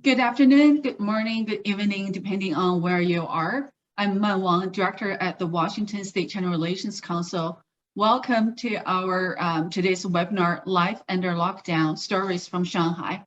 Good afternoon, good morning, good evening, depending on where you are. I'm Man Wang, Director at the Washington State China Relations Council. Welcome to our today's webinar, Life Under Lockdown, Stories from Shanghai.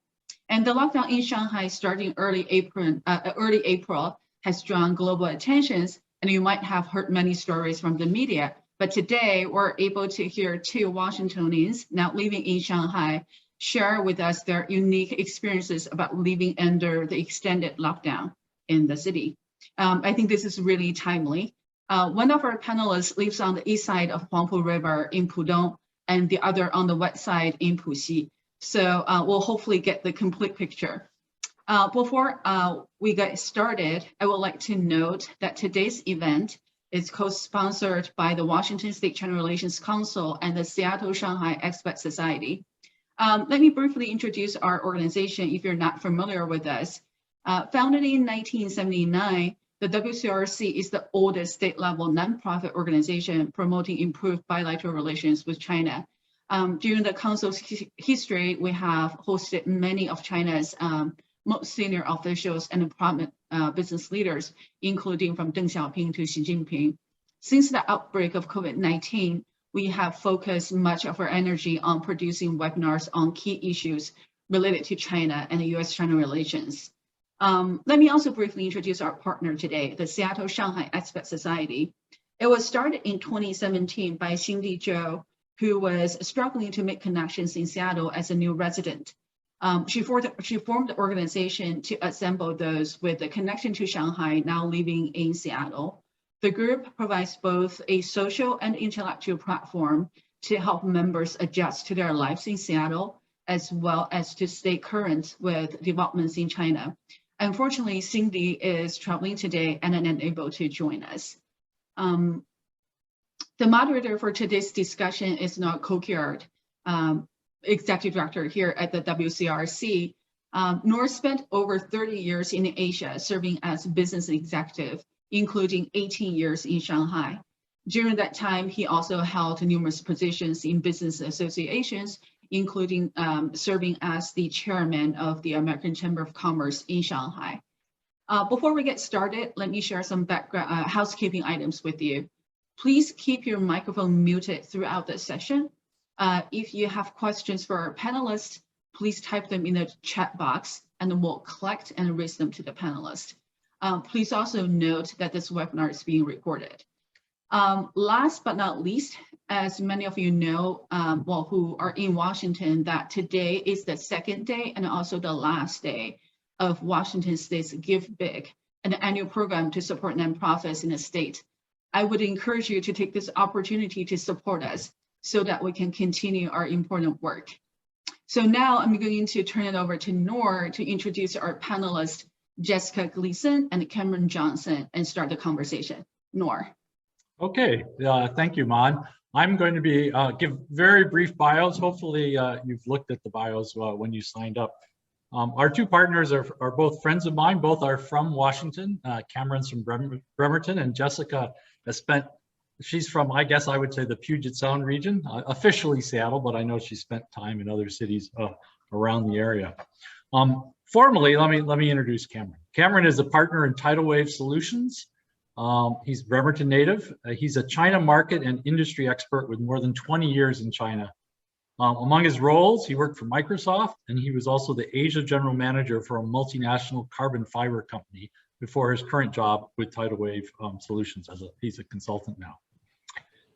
And the lockdown in Shanghai starting early April has drawn global attentions, and you might have heard many stories from the media. But today, we're able to hear two Washingtonians now living in Shanghai share with us their unique experiences about living under the extended lockdown in the city. I think this is really timely. One of our panelists lives on the east side of Huangpu River in Pudong, and the other on the west side in Puxi. So we'll hopefully get the complete picture. Before we get started, I would like to note that today's event is co-sponsored by the Washington State China Relations Council and the Seattle-Shanghai Expats Society. Let me briefly introduce our organization if you're not familiar with us. Founded in 1979, the WCRC is the oldest state-level nonprofit organization promoting improved bilateral relations with China. During the council's history, we have hosted many of China's most senior officials and prominent business leaders, including from Deng Xiaoping to Xi Jinping. Since the outbreak of COVID-19, we have focused much of our energy on producing webinars on key issues related to China and the U.S.-China relations. Let me also briefly introduce our partner today, the Seattle-Shanghai Expat Society. It was started in 2017 by Cindy Zhou, who was struggling to make connections in Seattle as a new resident. She formed the organization to assemble those with a connection to Shanghai now living in Seattle. The group provides both a social and intellectual platform to help members adjust to their lives in Seattle, as well as to stay current with developments in China. Unfortunately, Cindy is traveling today and unable to join us. The moderator for today's discussion is Noor Kokyard, Executive Director here at the WCRC. Noor spent over 30 years in Asia serving as business executive, including 18 years in Shanghai. During that time, he also held numerous positions in business associations, including serving as the chairman of the American Chamber of Commerce in Shanghai. Before we get started, let me share some background housekeeping items with you. Please keep your microphone muted throughout the session. If you have questions for our panelists, please type them in the chat box and we'll collect and raise them to the panelists. Please also note that this webinar is being recorded. Last but not least, as many of you know, who are in Washington, that today is the second day and also the last day of Washington State's Give Big, an annual program to support nonprofits in the state. I would encourage you to take this opportunity to support us so that we can continue our important work. So now I'm going to turn it over to Noor to introduce our panelists, Jessica Gleeson and Cameron Johnson, and start the conversation. Noor. Okay, thank you, Man. I'm going to be give very brief bios. Hopefully you've looked at the bios when you signed up. Our two partners are both friends of mine. Both are from Washington. Cameron's from Bremerton, and Jessica has spent, she's from, I guess I would say, the Puget Sound region, officially Seattle, but I know she spent time in other cities around the area. Formally, let me introduce Cameron. Cameron is a partner in Tidal Wave Solutions. He's Bremerton native. He's a China market and industry expert with more than 20 years in China. Among his roles, he worked for Microsoft, and he was also the Asia General Manager for a multinational carbon fiber company before his current job with Tidal Wave Solutions. He's a consultant now.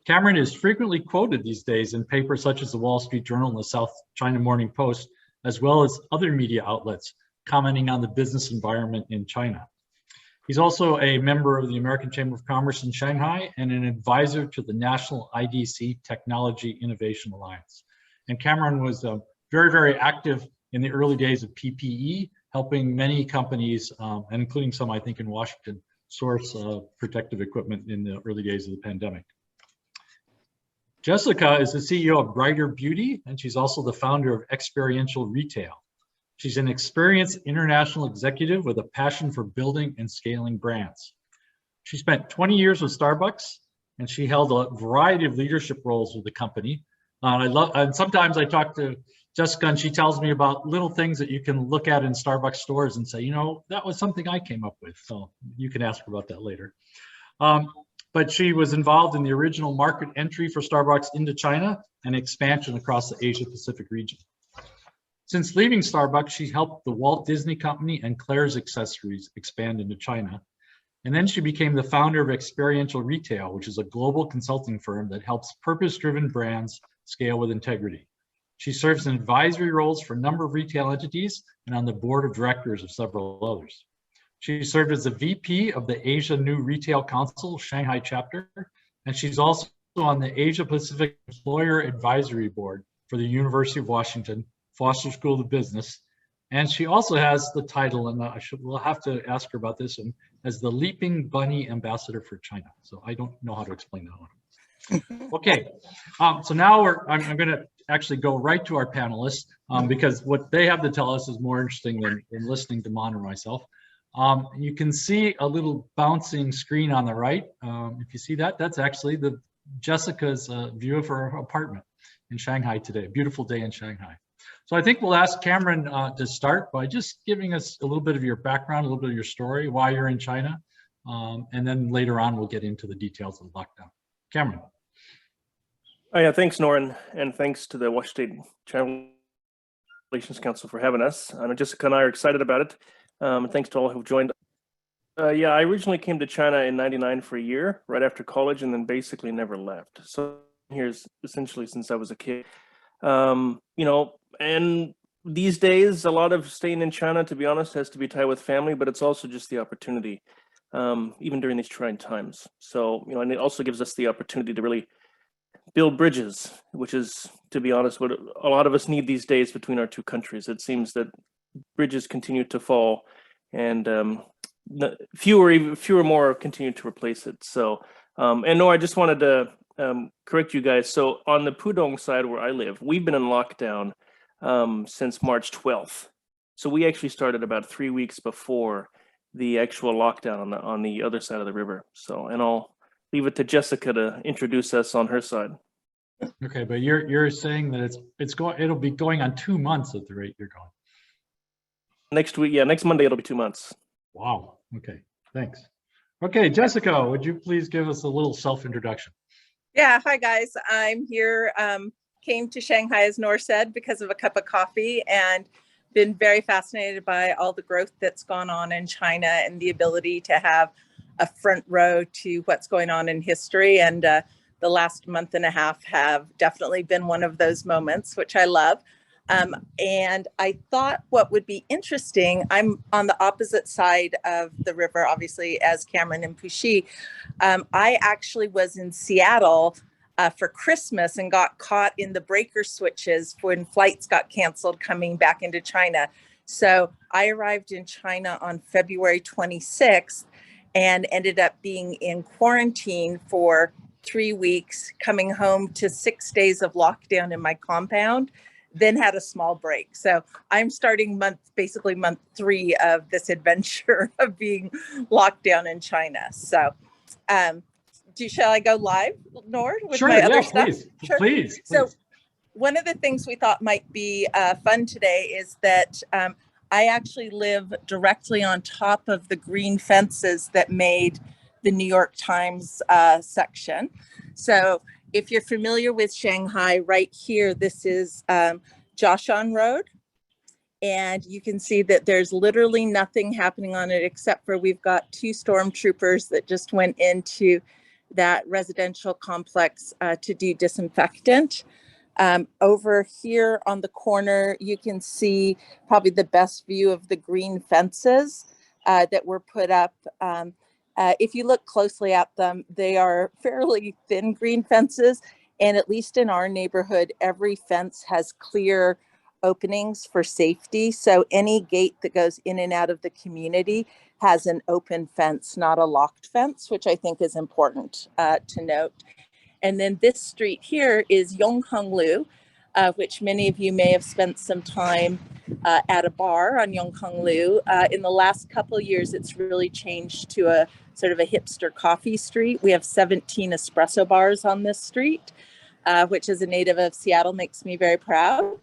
Cameron is frequently quoted these days in papers such as the Wall Street Journal and the South China Morning Post, as well as other media outlets, commenting on the business environment in China. He's also a member of the American Chamber of Commerce in Shanghai and an advisor to the National IDC Technology Innovation Alliance. And Cameron was very, very active in the early days of PPE, helping many companies, and including some, I think, in Washington, source protective equipment in the early days of the pandemic. Jessica is the CEO of Brighter Beauty, and she's also the founder of Experiential Retail. She's an experienced international executive with a passion for building and scaling brands. She spent 20 years with Starbucks, and she held a variety of leadership roles with the company. And sometimes I talk to Jessica, and she tells me about little things that you can look at in Starbucks stores and say, you know, that was something I came up with. So you can ask her about that later. But she was involved in the original market entry for Starbucks into China and expansion across the Asia Pacific region. Since leaving Starbucks, she helped the Walt Disney Company and Claire's Accessories expand into China. And then she became the founder of Experiential Retail, which is a global consulting firm that helps purpose-driven brands scale with integrity. She serves in advisory roles for a number of retail entities and on the board of directors of several others. She served as the VP of the Asia New Retail Council, Shanghai chapter, and she's also on the Asia Pacific Employer Advisory Board for the University of Washington Foster School of Business. And she also has the title, and we'll have to ask her about this, and as the Leaping Bunny Ambassador for China. So I don't know how to explain that one. Okay, so now I'm going to actually go right to our panelists because what they have to tell us is more interesting than listening to Mon or myself. You can see a little bouncing screen on the right. If you see that, that's actually Jessica's view of her apartment in Shanghai today. Beautiful day in Shanghai. So I think we'll ask Cameron to start by just giving us a little bit of your background, a little bit of your story, why you're in China, and then later on we'll get into the details of the lockdown. Cameron. Oh yeah, thanks, Norin, and thanks to the Washington China Relations Council for having us. I know Jessica and I are excited about it. And thanks to all who've joined. Yeah, I originally came to China in '99 for a year, right after college, and then basically never left. So here's essentially since I was a kid. You know, and these days, a lot of staying in China, to be honest, has to be tied with family, but it's also just the opportunity, even during these trying times. So, you know, and it also gives us the opportunity to really build bridges, which is, to be honest, what a lot of us need these days between our two countries. It seems that bridges continue to fall, and fewer more continue to replace it. So, and no, I just wanted to correct you guys. So on the Pudong side where I live, we've been in lockdown since March 12th. So we actually started about 3 weeks before the actual lockdown on the other side of the river. So, and I'll leave it to Jessica to introduce us on her side. Okay, but you're saying that it'll be going on 2 months at the rate you're going. Next week, yeah, next Monday it'll be 2 months. Wow. Okay, thanks. Okay, Jessica, would you please give us a little self-introduction? Yeah, hi guys. I'm here, came to Shanghai, as Nor said, because of a cup of coffee, and been very fascinated by all the growth that's gone on in China and the ability to have a front row to what's going on in history. And the last month and a half have definitely been one of those moments, which I love. And I thought what would be interesting, I'm on the opposite side of the river, obviously, as Cameron and Puxi. I actually was in Seattle for Christmas and got caught in the breaker switches when flights got canceled coming back into China. So I arrived in China on February 26th and ended up being in quarantine for 3 weeks, coming home to 6 days of lockdown in my compound, then had a small break. So I'm starting basically month 3 of this adventure of being locked down in China. So shall I go live, Nord, with sure, my other stuff? Please. Sure. Please. So one of the things we thought might be fun today is that I actually live directly on top of the green fences that made the New York Times section. So if you're familiar with Shanghai, right here, this is Jiashan Road. And you can see that there's literally nothing happening on it except for we've got 2 stormtroopers that just went into that residential complex to do disinfectant. Over here on the corner, you can see probably the best view of the green fences that were put up. If you look closely at them, they are fairly thin green fences. And at least in our neighborhood, every fence has clear openings for safety. So any gate that goes in and out of the community has an open fence, not a locked fence, which I think is important to note. And then this street here is Yonghenglu, which many of you may have spent some time at a bar on Yonghenglu. In the last couple of years, it's really changed to a sort of a hipster coffee street. We have 17 espresso bars on this street, which as a native of Seattle makes me very proud.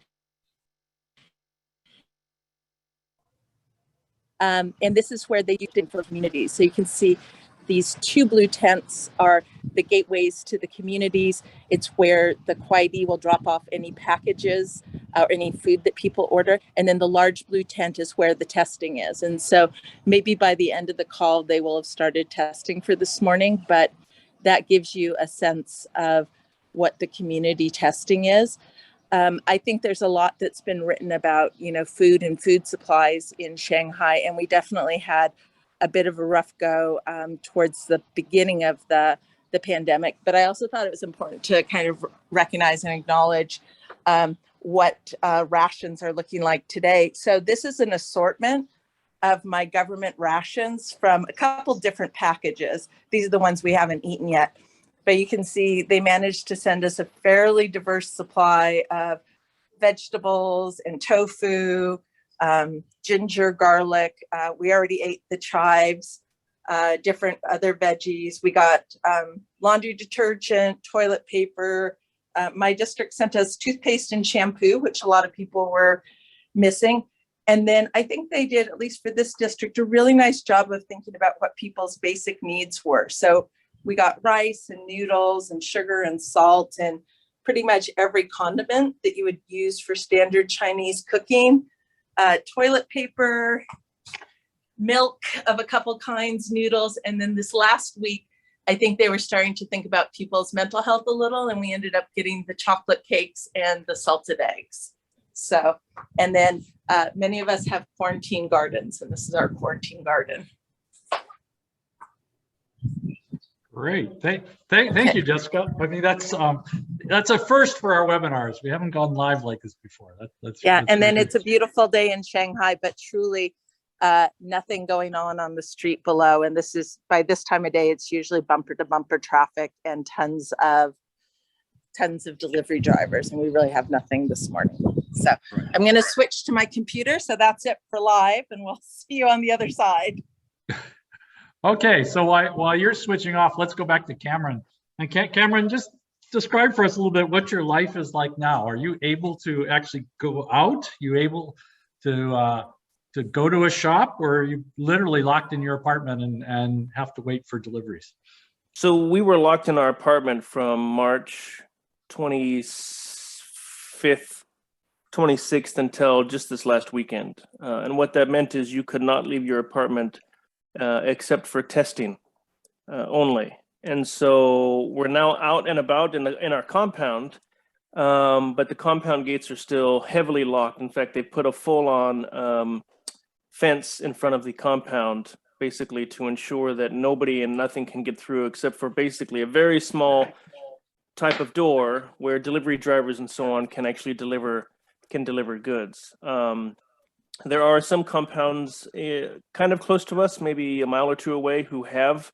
And this is where they used it for communities. So you can see these 2 blue tents are the gateways to the communities. It's where the Kwai will drop off any packages or any food that people order. And then the large blue tent is where the testing is. And so maybe by the end of the call, they will have started testing for this morning, but that gives you a sense of what the community testing is. I think there's a lot that's been written about, food and food supplies in Shanghai, and we definitely had a bit of a rough go towards the beginning of the pandemic. But I also thought it was important to kind of recognize and acknowledge what rations are looking like today. So this is an assortment of my government rations from a couple different packages. These are the ones we haven't eaten yet. But you can see they managed to send us a fairly diverse supply of vegetables and tofu, ginger, garlic. We already ate the chives, different other veggies. We got laundry detergent, toilet paper. My district sent us toothpaste and shampoo, which a lot of people were missing. And then I think they did, at least for this district, a really nice job of thinking about what people's basic needs were. So we got rice and noodles and sugar and salt and pretty much every condiment that you would use for standard Chinese cooking, toilet paper, milk of a couple kinds, noodles. And then this last week, I think they were starting to think about people's mental health a little, and we ended up getting the chocolate cakes and the salted eggs. So, and then many of us have quarantine gardens, and this is our quarantine garden. Great. Thank you, Jessica. I mean, that's a first for our webinars. We haven't gone live like this before. That's and then it's a beautiful day in Shanghai, but truly nothing going on the street below. And this is, by this time of day, it's usually bumper to bumper traffic and tons of delivery drivers. And we really have nothing this morning. So right. I'm going to switch to my computer. So that's it for live, and we'll see you on the other side. Okay, so while you're switching off, let's go back to Cameron. And Cameron, just describe for us a little bit what your life is like now. Are you able to actually go out? You able to go to a shop, or are you literally locked in your apartment and have to wait for deliveries? So we were locked in our apartment from March 25th, 26th until just this last weekend. And what that meant is you could not leave your apartment except for testing only. And so we're now out and about in our compound, but the compound gates are still heavily locked. In fact, they put a full-on fence in front of the compound, basically to ensure that nobody and nothing can get through except for basically a very small type of door where delivery drivers and so on can actually deliver goods. There are some compounds kind of close to us, maybe a mile or two away, who have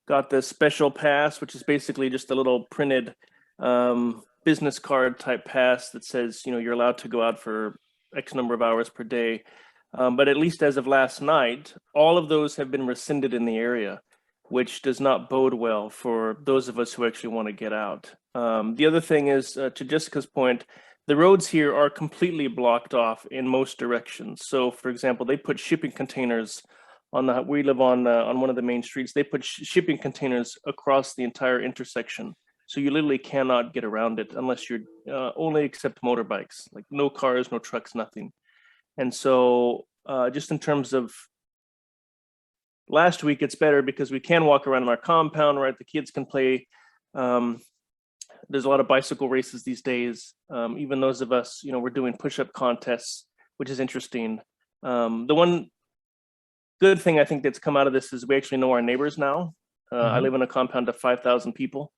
got the special pass, which is basically just a little printed business card type pass that says, you're allowed to go out for X number of hours per day. But at least as of last night, all of those have been rescinded in the area, which does not bode well for those of us who actually want to get out. The other thing is, to Jessica's point, the roads here are completely blocked off in most directions. So, for example, they put shipping containers we live on one of the main streets. They put shipping containers across the entire intersection. So you literally cannot get around it unless you're only accept motorbikes, like no cars, no trucks, nothing. And so just in terms of last week, it's better because we can walk around in our compound, right? The kids can play. There's a lot of bicycle races these days. Even those of us, we're doing push-up contests, which is interesting. The one good thing I think that's come out of this is we actually know our neighbors now. I live in a compound of 5,000 people.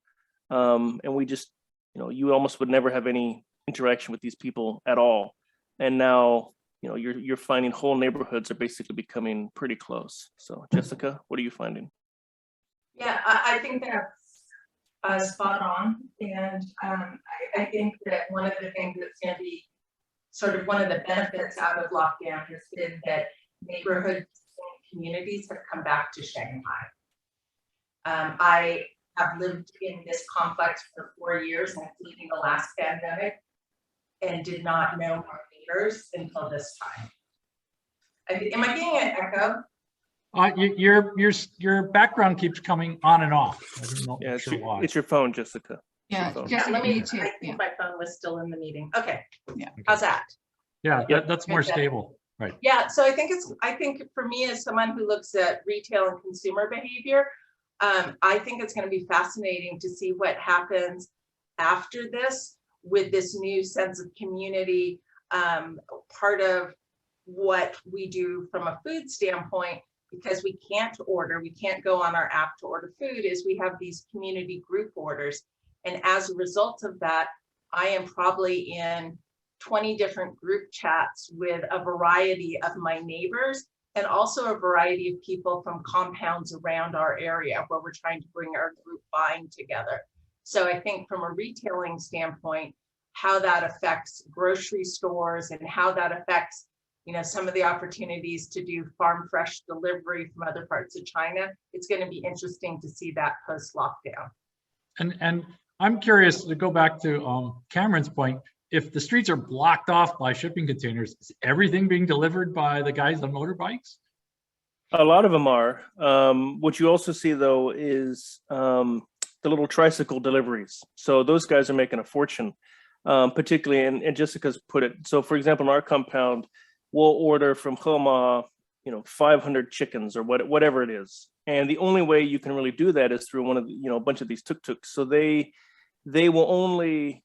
And we just, you almost would never have any interaction with these people at all. And now, you're finding whole neighborhoods are basically becoming pretty close. So Jessica, what are you finding? Yeah, I think that's spot on. And I think that one of the things that's going to be sort of one of the benefits out of lockdown has been that neighborhoods and communities have come back to Shanghai. I have lived in this complex for 4 years, including the last pandemic, and did not know our neighbors until this time. Am I getting an echo? Your background keeps coming on and off. I don't know. Yeah, Sure why. it's your phone, Jessica. Yeah, phone. Jessica, let me, me too. I Yeah. think my phone was still in the meeting. Okay. Yeah. How's that? Yeah, Yep. that's more stable. Right. Yeah, so I think for me as someone who looks at retail and consumer behavior, I think it's going to be fascinating to see what happens after this with this new sense of community. Part of what we do from a food standpoint, because we can't go on our app to order food, is we have these community group orders. And as a result of that, I am probably in 20 different group chats with a variety of my neighbors and also a variety of people from compounds around our area where we're trying to bring our group buying together. So I think from a retailing standpoint, how that affects grocery stores and how that affects, you know, some of the opportunities to do farm fresh delivery from other parts of China, it's going to be interesting to see that post lockdown. And I'm curious to go back to Cameron's point. If the streets are blocked off by shipping containers, is everything being delivered by the guys on motorbikes? A lot of them are. What you also see though is the little tricycle deliveries. So those guys are making a fortune, particularly, and Jessica's put it. So for example, in our compound, we'll order from Hema, 500 chickens or whatever it is. And the only way you can really do that is through one of the, a bunch of these tuk-tuks. So they will only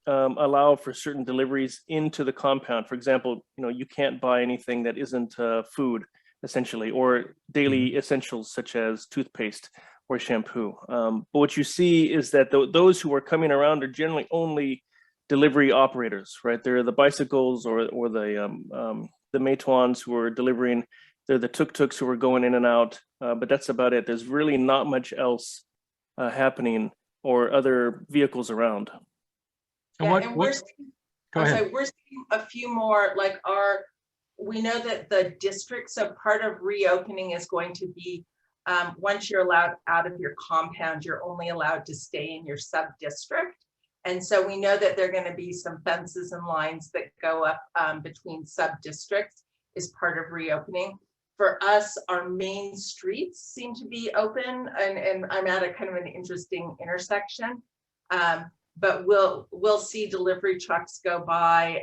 allow for certain deliveries into the compound. For example, you can't buy anything that isn't food, essentially, or daily essentials such as toothpaste or shampoo. But what you see is that those who are coming around are generally only delivery operators, right? They're the bicycles or the Meituans who are delivering. They're the tuk-tuks who are going in and out, but that's about it. There's really not much else happening or other vehicles around. And Yeah, and we're seeing a few more, like we know that the district, so part of reopening is going to be, once you're allowed out of your compound, you're only allowed to stay in your sub-district. And so we know that there are going to be some fences and lines that go up between sub-districts as part of reopening. For us, our main streets seem to be open, and I'm at a kind of an interesting intersection. But we'll see delivery trucks go by.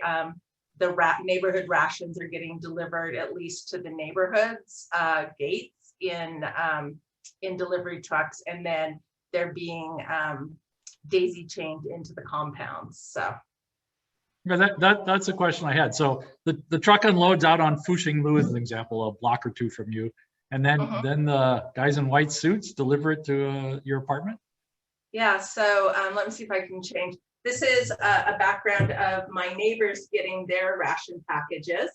The neighborhood rations are getting delivered at least to the neighborhoods gates in delivery trucks, and then they're being daisy chained into the compounds. So that's a question I had. So the truck unloads out on Fuxing Lu as an example, a block or two from you, and then the guys in white suits deliver it to your apartment. Yeah, so let me see if I can change. This is a background of my neighbors getting their ration packages.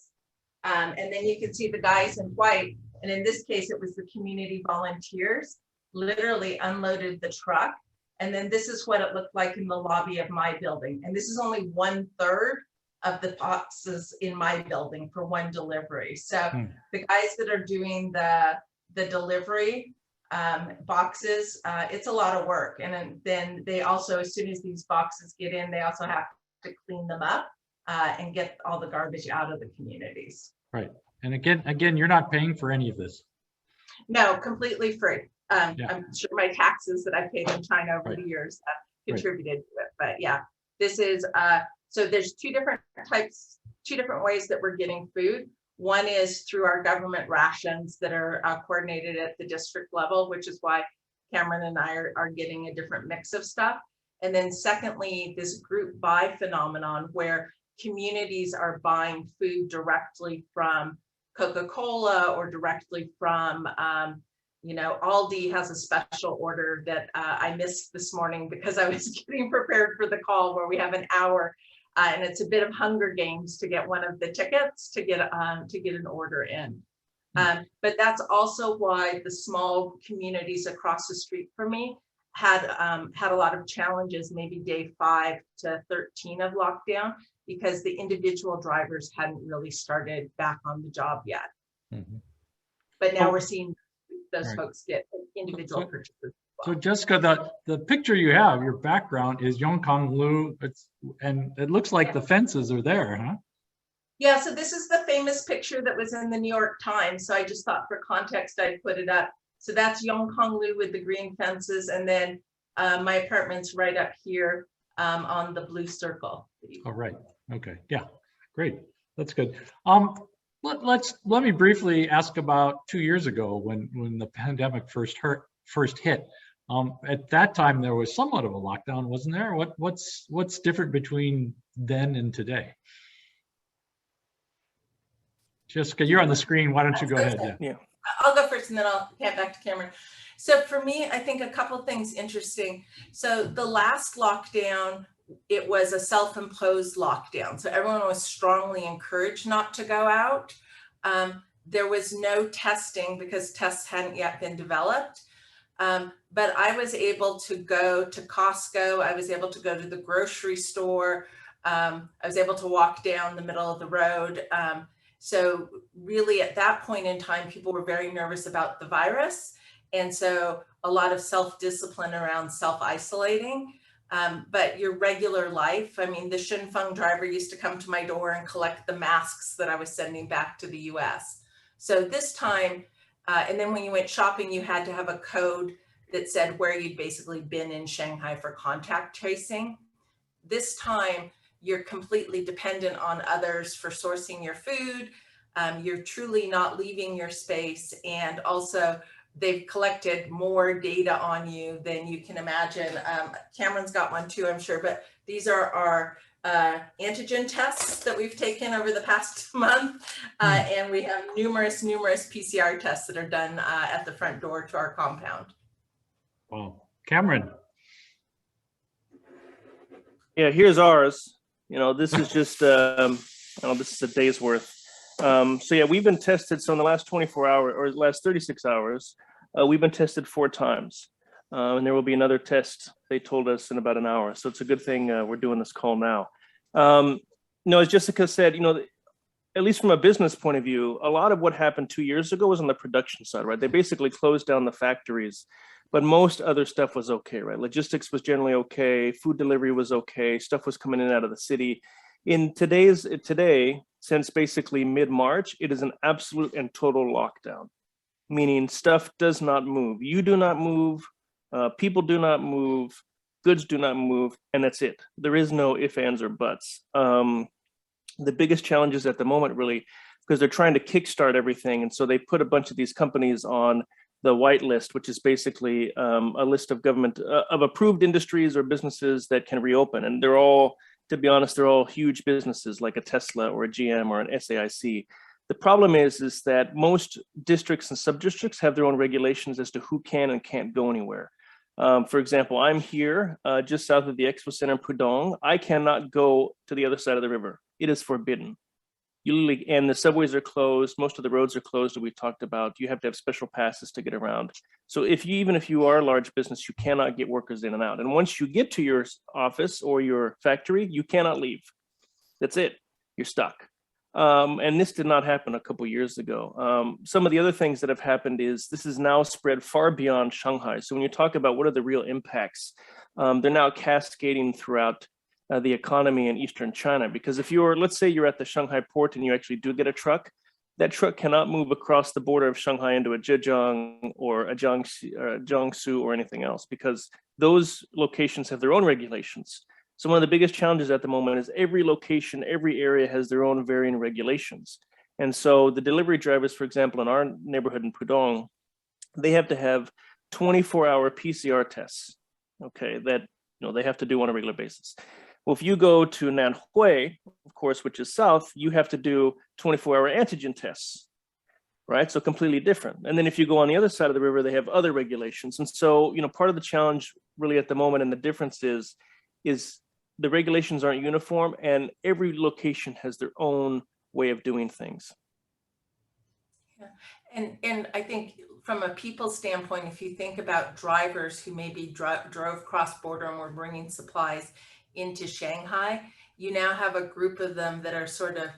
And then you can see the guys in white. And in this case, it was the community volunteers literally unloaded the truck. And then this is what it looked like in the lobby of my building. And this is only 1/3 of the boxes in my building for one delivery. So the guys that are doing the delivery boxes, it's a lot of work. And then they also, as soon as these boxes get in, they also have to clean them up and get all the garbage out of the communities. Right. And again, you're not paying for any of this. No, completely free. I'm sure my taxes that I've paid in China over the years contributed to it. But yeah, this is, so there's two different ways that we're getting food. One is through our government rations that are coordinated at the district level, which is why Cameron and I are getting a different mix of stuff. And then secondly, this group buy phenomenon where communities are buying food directly from Coca-Cola or directly from, Aldi has a special order that I missed this morning because I was getting prepared for the call where we have an hour. And it's a bit of Hunger Games to get one of the tickets to get an order in. But that's also why the small communities across the street from me had a lot of challenges, maybe day 5 to 13 of lockdown, because the individual drivers hadn't really started back on the job yet. But now we're seeing those folks get individual purchases. So Jessica, the picture you have, your background is Yongkang Lu, and it looks like the fences are there, huh? Yeah, so this is the famous picture that was in the New York Times. So I just thought for context, I'd put it up. So that's Yongkonglu with the green fences. And then my apartment's right up here on the blue circle. All right. Okay. Yeah. Great. That's good. Let me briefly ask about 2 years ago when the pandemic first hit. At that time, there was somewhat of a lockdown, wasn't there? What's different between then and today? Jessica, you're on the screen. Why don't you go ahead? Yeah. I'll go first and then I'll hand back to Cameron. So for me, I think a couple things interesting. So the last lockdown, it was a self-imposed lockdown. So everyone was strongly encouraged not to go out. There was no testing because tests hadn't yet been developed. But I was able to go to Costco. I was able to go to the grocery store. I was able to walk down the middle of the road. So really at that point in time, people were very nervous about the virus. And so a lot of self-discipline around self-isolating. But your regular life, I mean, the Shinfeng driver used to come to my door and collect the masks that I was sending back to the US. So this time, and then when you went shopping, you had to have a code that said where you'd basically been in Shanghai for contact tracing. This time, you're completely dependent on others for sourcing your food. You're truly not leaving your space. And also they've collected more data on you than you can imagine. Cameron's got one too, I'm sure, but these are our antigen tests that we've taken over the past month. And we have numerous PCR tests that are done at the front door to our compound. Wow. Cameron. Yeah, here's ours. You know, this is just, this is a day's worth. So yeah, we've been tested. So in the last 24 hours or last 36 hours, we've been tested 4 times. And there will be another test, they told us, in about an hour. So it's a good thing we're doing this call now. As Jessica said, at least from a business point of view, a lot of what happened 2 years ago was on the production side, right? They basically closed down the factories, but most other stuff was okay, right? Logistics was generally okay. Food delivery was okay. Stuff was coming in and out of the city. Today, since basically mid-March, it is an absolute and total lockdown, meaning stuff does not move. You do not move, people do not move, goods do not move, and that's it. There is no ifs, ands, or buts. The biggest challenges at the moment, really, because they're trying to kickstart everything. And so they put a bunch of these companies on the white list, which is basically a list of government, of approved industries or businesses that can reopen. And they're all, to be honest, they're all huge businesses like a Tesla or a GM or an SAIC. The problem is that most districts and sub-districts have their own regulations as to who can and can't go anywhere. For example, I'm here just south of the Expo Center in Pudong. I cannot go to the other side of the river. It is forbidden. And the subways are closed. Most of the roads are closed that we talked about. You have to have special passes to get around. So even if you are a large business, you cannot get workers in and out. And once you get to your office or your factory, you cannot leave. That's it. You're stuck. And this did not happen a couple of years ago. Some of the other things that have happened is this is now spread far beyond Shanghai. So when you talk about what are the real impacts, they're now cascading throughout the economy in Eastern China. Because if let's say you're at the Shanghai port and you actually do get a truck, that truck cannot move across the border of Shanghai into a Zhejiang or a Jiangsu or anything else, because those locations have their own regulations. So one of the biggest challenges at the moment is every location, every area has their own varying regulations. And so the delivery drivers, for example, in our neighborhood in Pudong, they have to have 24-hour PCR tests, okay, that they have to do on a regular basis. Well, if you go to Nanhui, of course, which is south, you have to do 24-hour antigen tests, right? So completely different. And then if you go on the other side of the river, they have other regulations. And so, part of the challenge really at the moment, and the difference is the regulations aren't uniform, and every location has their own way of doing things. Yeah. And I think from a people standpoint, if you think about drivers who maybe drove cross-border and were bringing supplies into Shanghai, you now have a group of them that are sort of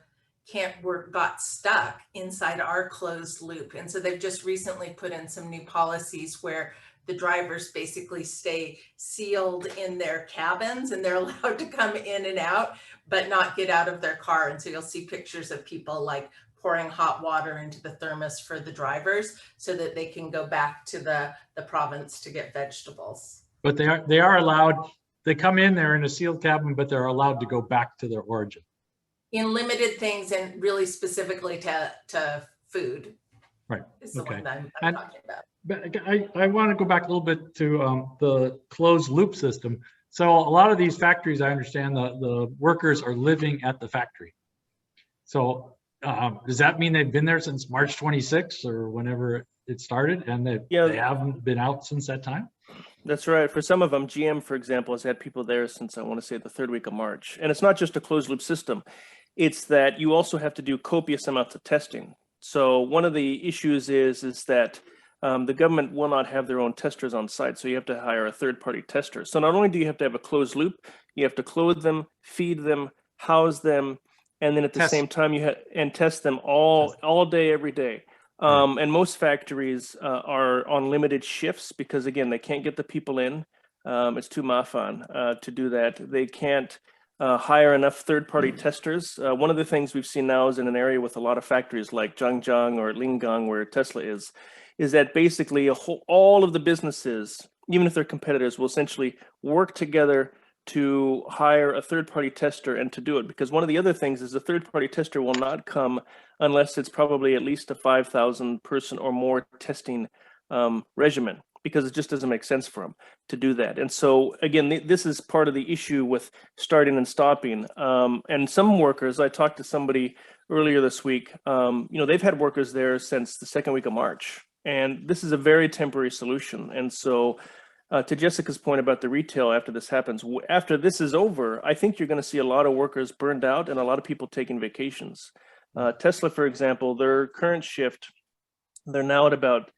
got stuck inside our closed loop. And so they've just recently put in some new policies where the drivers basically stay sealed in their cabins and they're allowed to come in and out, but not get out of their car. And so you'll see pictures of people like pouring hot water into the thermos for the drivers so that they can go back to the province to get vegetables. But they are allowed, they come in there in a sealed cabin, but they're allowed to go back to their origin. In limited things and really specifically to food. Right. Is the one that I'm talking about. But I want to go back a little bit to the closed loop system. So a lot of these factories, I understand the workers are living at the factory. So does that mean they've been there since March 26th or whenever it started, and they haven't been out since that time? That's right. For some of them, GM, for example, has had people there since, I want to say, the third week of March. And it's not just a closed loop system. It's that you also have to do copious amounts of testing. So one of the issues is that the government will not have their own testers on site. So you have to hire a third-party tester. So not only do you have to have a closed loop, you have to clothe them, feed them, house them, and then at the same time you test them all day, every day. And most factories are on limited shifts because, again, they can't get the people in. It's too mafan to do that. They can't hire enough third-party testers. One of the things we've seen now is in an area with a lot of factories like Zhangjiang or Lingang, where Tesla is that basically all of the businesses, even if they're competitors, will essentially work together to hire a third-party tester and to do it. Because one of the other things is the third-party tester will not come unless it's probably at least a 5,000 person or more testing regimen, because it just doesn't make sense for them to do that. And so again, this is part of the issue with starting and stopping. And some workers, I talked to somebody earlier this week, they've had workers there since the second week of March. And this is a very temporary solution. And so to Jessica's point about the retail, after this happens, after this is over, I think you're going to see a lot of workers burned out and a lot of people taking vacations. Tesla, for example, their current shift, they're now at about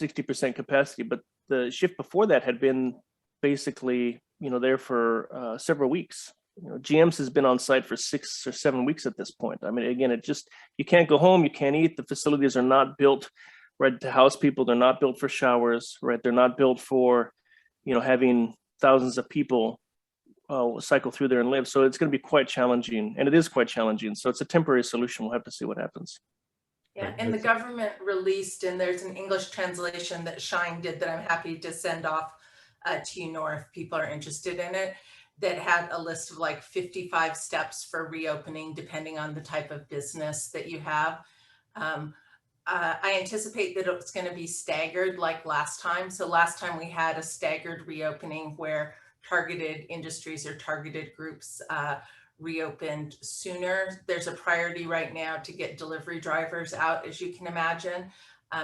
60% capacity, but the shift before that had been basically, there for several weeks. GM's has been on site for 6 or 7 weeks at this point. I mean, again, you can't go home, you can't eat. The facilities are not built right to house people. They're not built for showers, right? They're not built for, having thousands of people cycle through there and live. So it's going to be quite challenging, and it is quite challenging. So it's a temporary solution. We'll have to see what happens. Yeah, and the government released, and there's an English translation that Shine did that I'm happy to send off to you, Nora, if people are interested in it, that had a list of like 55 steps for reopening, depending on the type of business that you have. I anticipate that it's going to be staggered like last time. So last time we had a staggered reopening where targeted industries or targeted groups reopened sooner. There's a priority right now to get delivery drivers out, as you can imagine,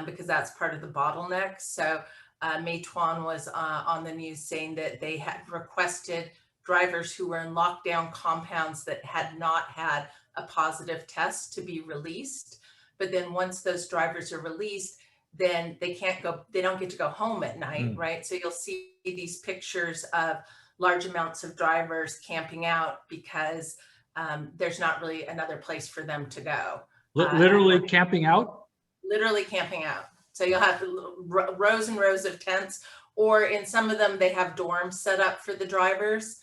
because that's part of the bottleneck. So Meituan was on the news saying that they had requested drivers who were in lockdown compounds that had not had a positive test to be released. But then once those drivers are released, then they don't get to go home at night, right? So you'll see these pictures of large amounts of drivers camping out because there's not really another place for them to go. Literally camping out? Literally camping out. So you'll have rows and rows of tents, or in some of them, they have dorms set up for the drivers.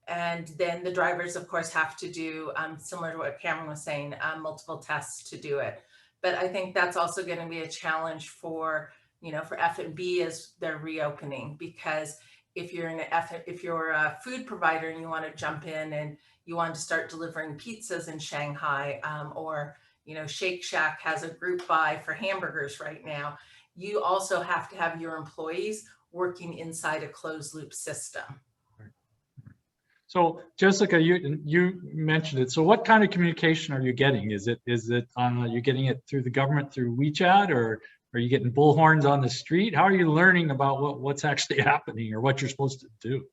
And then the drivers, of course, have to do, similar to what Cameron was saying, multiple tests to do it. But I think that's also going to be a challenge for F&B as they're reopening, because if you're a food provider and you want to jump in and you want to start delivering pizzas in Shanghai, or Shake Shack has a group buy for hamburgers right now, you also have to have your employees working inside a closed loop system. So Jessica, you mentioned it. So what kind of communication are you getting? Is it on, you getting it through the government through WeChat, or are you getting bullhorns on the street? How are you learning about what's actually happening or what you're supposed to do?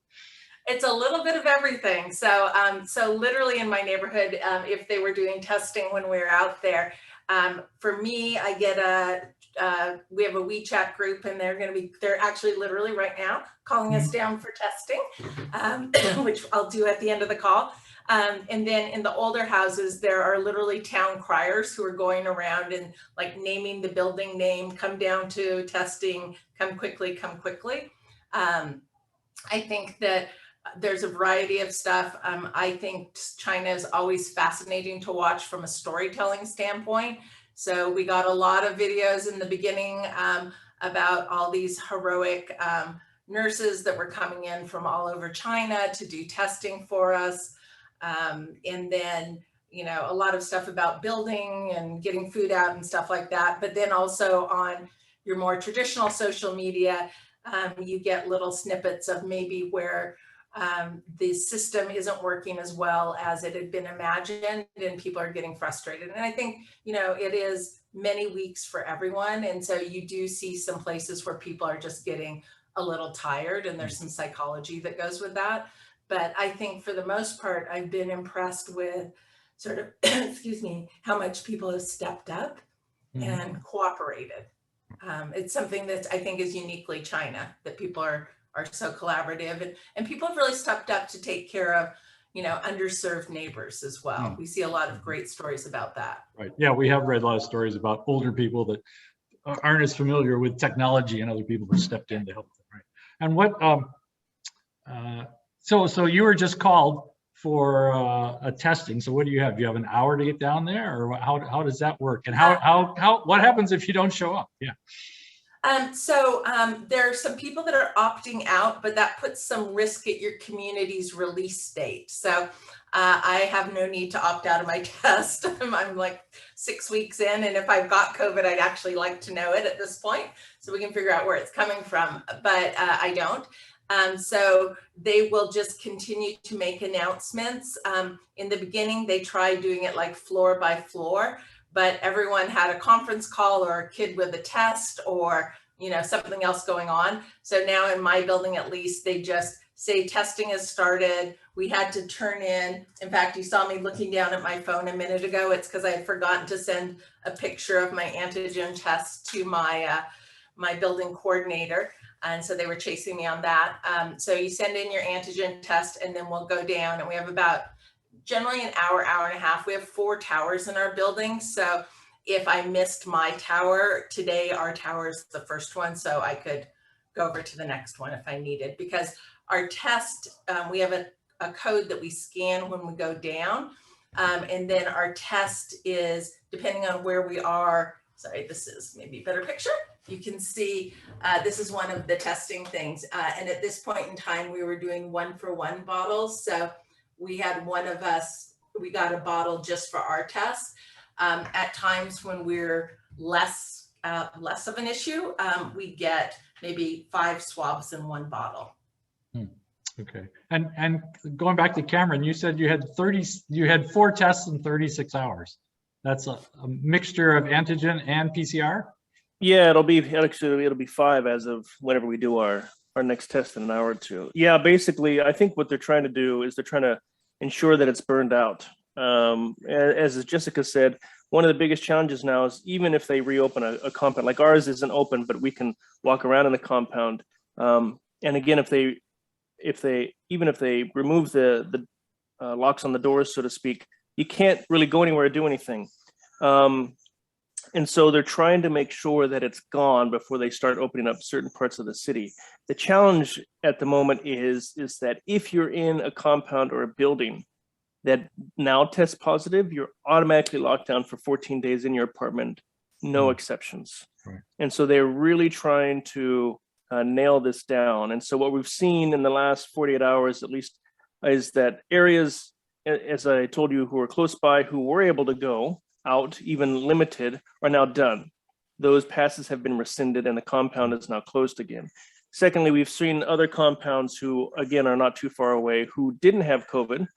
It's a little bit of everything. So literally in my neighborhood, if they were doing testing when we were out there, for me, I get we have a WeChat group, and they're actually literally right now calling us down for testing, which I'll do at the end of the call. And then in the older houses, there are literally town criers who are going around and like naming the building name, come down to testing, come quickly, come quickly. I think that there's a variety of stuff. I think China is always fascinating to watch from a storytelling standpoint. So we got a lot of videos in the beginning about all these heroic nurses that were coming in from all over China to do testing for us. And then, you know, a lot of stuff about building and getting food out and stuff like that. But then also on your more traditional social media, you get little snippets of maybe where the system isn't working as well as it had been imagined and people are getting frustrated. And I think, you know, it is many weeks for everyone. And so you do see some places where people are just getting a little tired, and there's some psychology that goes with that. But I think for the most part, I've been impressed with sort of, excuse me, how much people have stepped up and cooperated. It's something that I think is uniquely China, that people are so collaborative, and people have really stepped up to take care of, you know, underserved neighbors as well. We see a lot of great stories about that. Right. Yeah, we have read a lot of stories about older people that aren't as familiar with technology and other people who stepped in to help them. Right. And what, so you were just called for a testing. So what do you have? Do you have an hour to get down there, or how does that work? And what happens if you don't show up? Yeah. There are some people that are opting out, but that puts some risk at your community's release date. So I have no need to opt out of my test. I'm like 6 weeks in, and if I've got COVID, I'd actually like to know it at this point, so we can figure out where it's coming from, but I don't. So they will just continue to make announcements. In the beginning, they tried doing it like floor by floor, but everyone had a conference call or a kid with a test or, you know, something else going on. So now in my building, at least, they just say testing has started. We had to turn in fact, you saw me looking down at my phone a minute ago. It's because I had forgotten to send a picture of my antigen test to my my building coordinator. And so they were chasing me on that. So you send in your antigen test, and then we'll go down, and we have about generally an hour, hour and a half. We have 4 towers in our building. So if I missed my tower today, our tower is the first one. So I could go over to the next one if I needed, because our test, we have a code that we scan when we go down. And then our test is, depending on where we are, sorry, this is maybe a better picture. You can see, this is one of the testing things. And at this point in time, we were doing 1-for-1 bottles. So we had one of us, we got a bottle just for our test. At times when we're less of an issue, we get maybe 5 swabs in 1 bottle. Okay. And going back to Cameron, you said you had 4 tests in 36 hours. That's a mixture of antigen and PCR? Yeah, it'll be 5 as of whenever we do our next test in an hour or 2. Yeah, basically, I think what they're trying to do is they're trying to ensure that it's burned out. As Jessica said, one of the biggest challenges now is even if they reopen a compound, like ours isn't open, but we can walk around in the compound. And again, if they remove the locks on the doors, so to speak, you can't really go anywhere or do anything. And so they're trying to make sure that it's gone before they start opening up certain parts of the city. The challenge at the moment is that if you're in a compound or a building that now tests positive, you're automatically locked down for 14 days in your apartment, no exceptions. Right. And so they're really trying to nail this down. And so what we've seen in the last 48 hours, at least, is that areas, as I told you, who are close by, who were able to go out, even limited, are now done. Those passes have been rescinded and the compound is now closed again. Secondly, we've seen other compounds who, again, are not too far away, who didn't have COVID.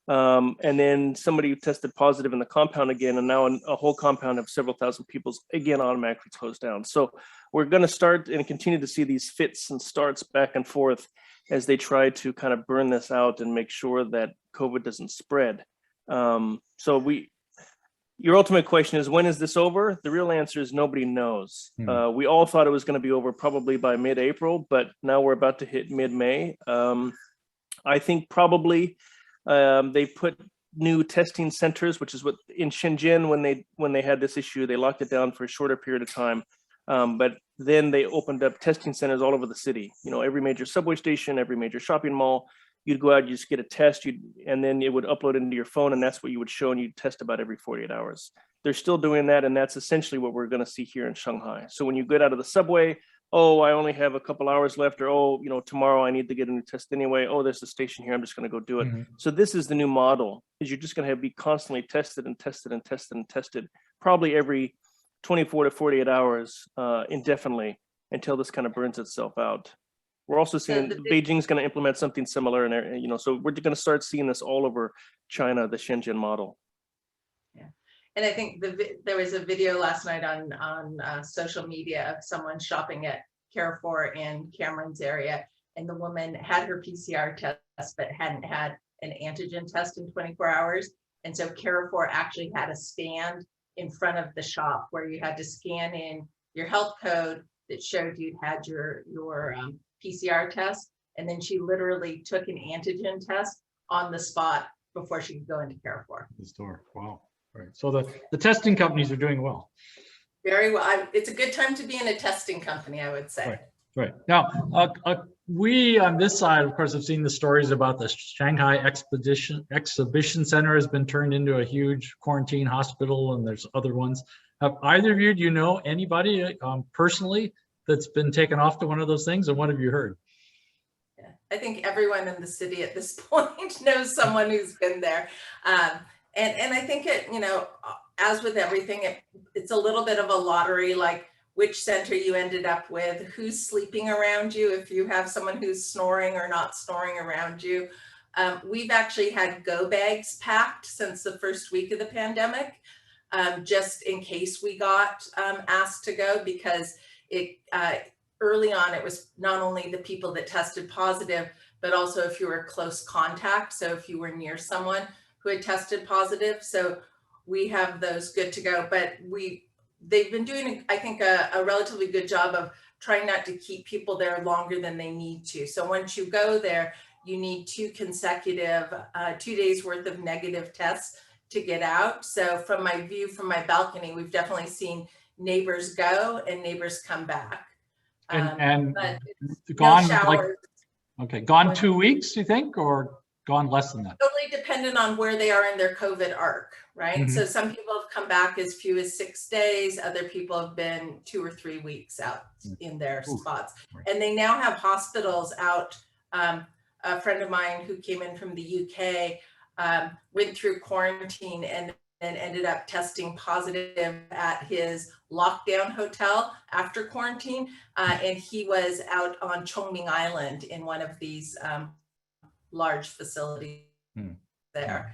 And then somebody tested positive in the compound again, and now a whole compound of several thousand people again automatically closed down. So we're going to start and continue to see these fits and starts back and forth as they try to kind of burn this out and make sure that COVID doesn't spread. Your ultimate question is, when is this over? The real answer is nobody knows. We all thought it was going to be over probably by mid-April, but now we're about to hit mid-May. I think probably They put new testing centers, which is what in Shenzhen, when they had this issue, they locked it down for a shorter period of time. But then they opened up testing centers all over the city. You know, every major subway station, every major shopping mall. You'd go out, you just get a test, and then it would upload into your phone, and that's what you would show, and you'd test about every 48 hours. They're still doing that, and that's essentially what we're going to see here in Shanghai. So when you get out of the subway, oh, I only have a couple hours left, or oh, you know, tomorrow I need to get a new test anyway. Oh, there's a station here, I'm just going to go do it. So this is the new model: is you're just going to be constantly tested and tested and tested and tested, probably every 24 to 48 hours, indefinitely, until this kind of burns itself out. We're also seeing Beijing's going to implement something similar, and you know, so we're going to start seeing this all over China, the Shenzhen model. Yeah, and I think there was a video last night on social media of someone shopping at Carrefour in Cameron's area, and the woman had her PCR test but hadn't had an antigen test in 24 hours, and so Carrefour actually had a stand in front of the shop where you had to scan in your health code that showed you'd had your PCR test, and then she literally took an antigen test on the spot before she could go into Carrefour. The store. Wow. Right. So the testing companies are doing well. Very well. It's a good time to be in a testing company, I would say. Right. Now, we on this side, of course, have seen the stories about the Shanghai Exhibition Center has been turned into a huge quarantine hospital, and there's other ones. Have either of you, do you know anybody personally that's been taken off to one of those things, and what have you heard? Yeah, I think everyone in the city at this point knows someone who's been there. And I think it, you know, as with everything, it's a little bit of a lottery, like which center you ended up with, who's sleeping around you, if you have someone who's snoring or not snoring around you. We've actually had go bags packed since the first week of the pandemic, just in case we got asked to go, because early on, it was not only the people that tested positive, but also if you were a close contact. So if you were near someone who had tested positive. So we have those good to go, but they've been doing, I think, a relatively good job of trying not to keep people there longer than they need to. So once you go there, you need 2 consecutive 2 days worth of negative tests to get out. So from my view, from my balcony, we've definitely seen neighbors go and neighbors come back. And but gone, no showers. Okay, gone 2 weeks, you think, or gone less than that? Totally dependent on where they are in their COVID arc, right? So some people have come back as few as 6 days. Other people have been 2 or 3 weeks out in their spots. Right. And they now have hospitals out. A friend of mine who came in from the UK went through quarantine and then ended up testing positive at his lockdown hotel after quarantine. And he was out on Chongming Island in one of these large facilities there.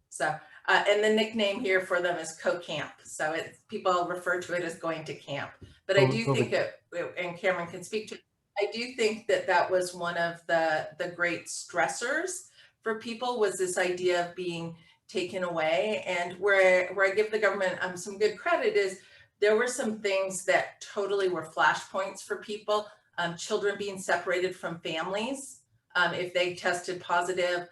So, and the nickname here for them is co-camp. So people refer to it as going to camp. But I do think and Cameron can speak to it, I do think that was one of the great stressors for people, was this idea of being taken away. And where I give the government some good credit is there were some things that totally were flashpoints for people. Children being separated from families if they tested positive,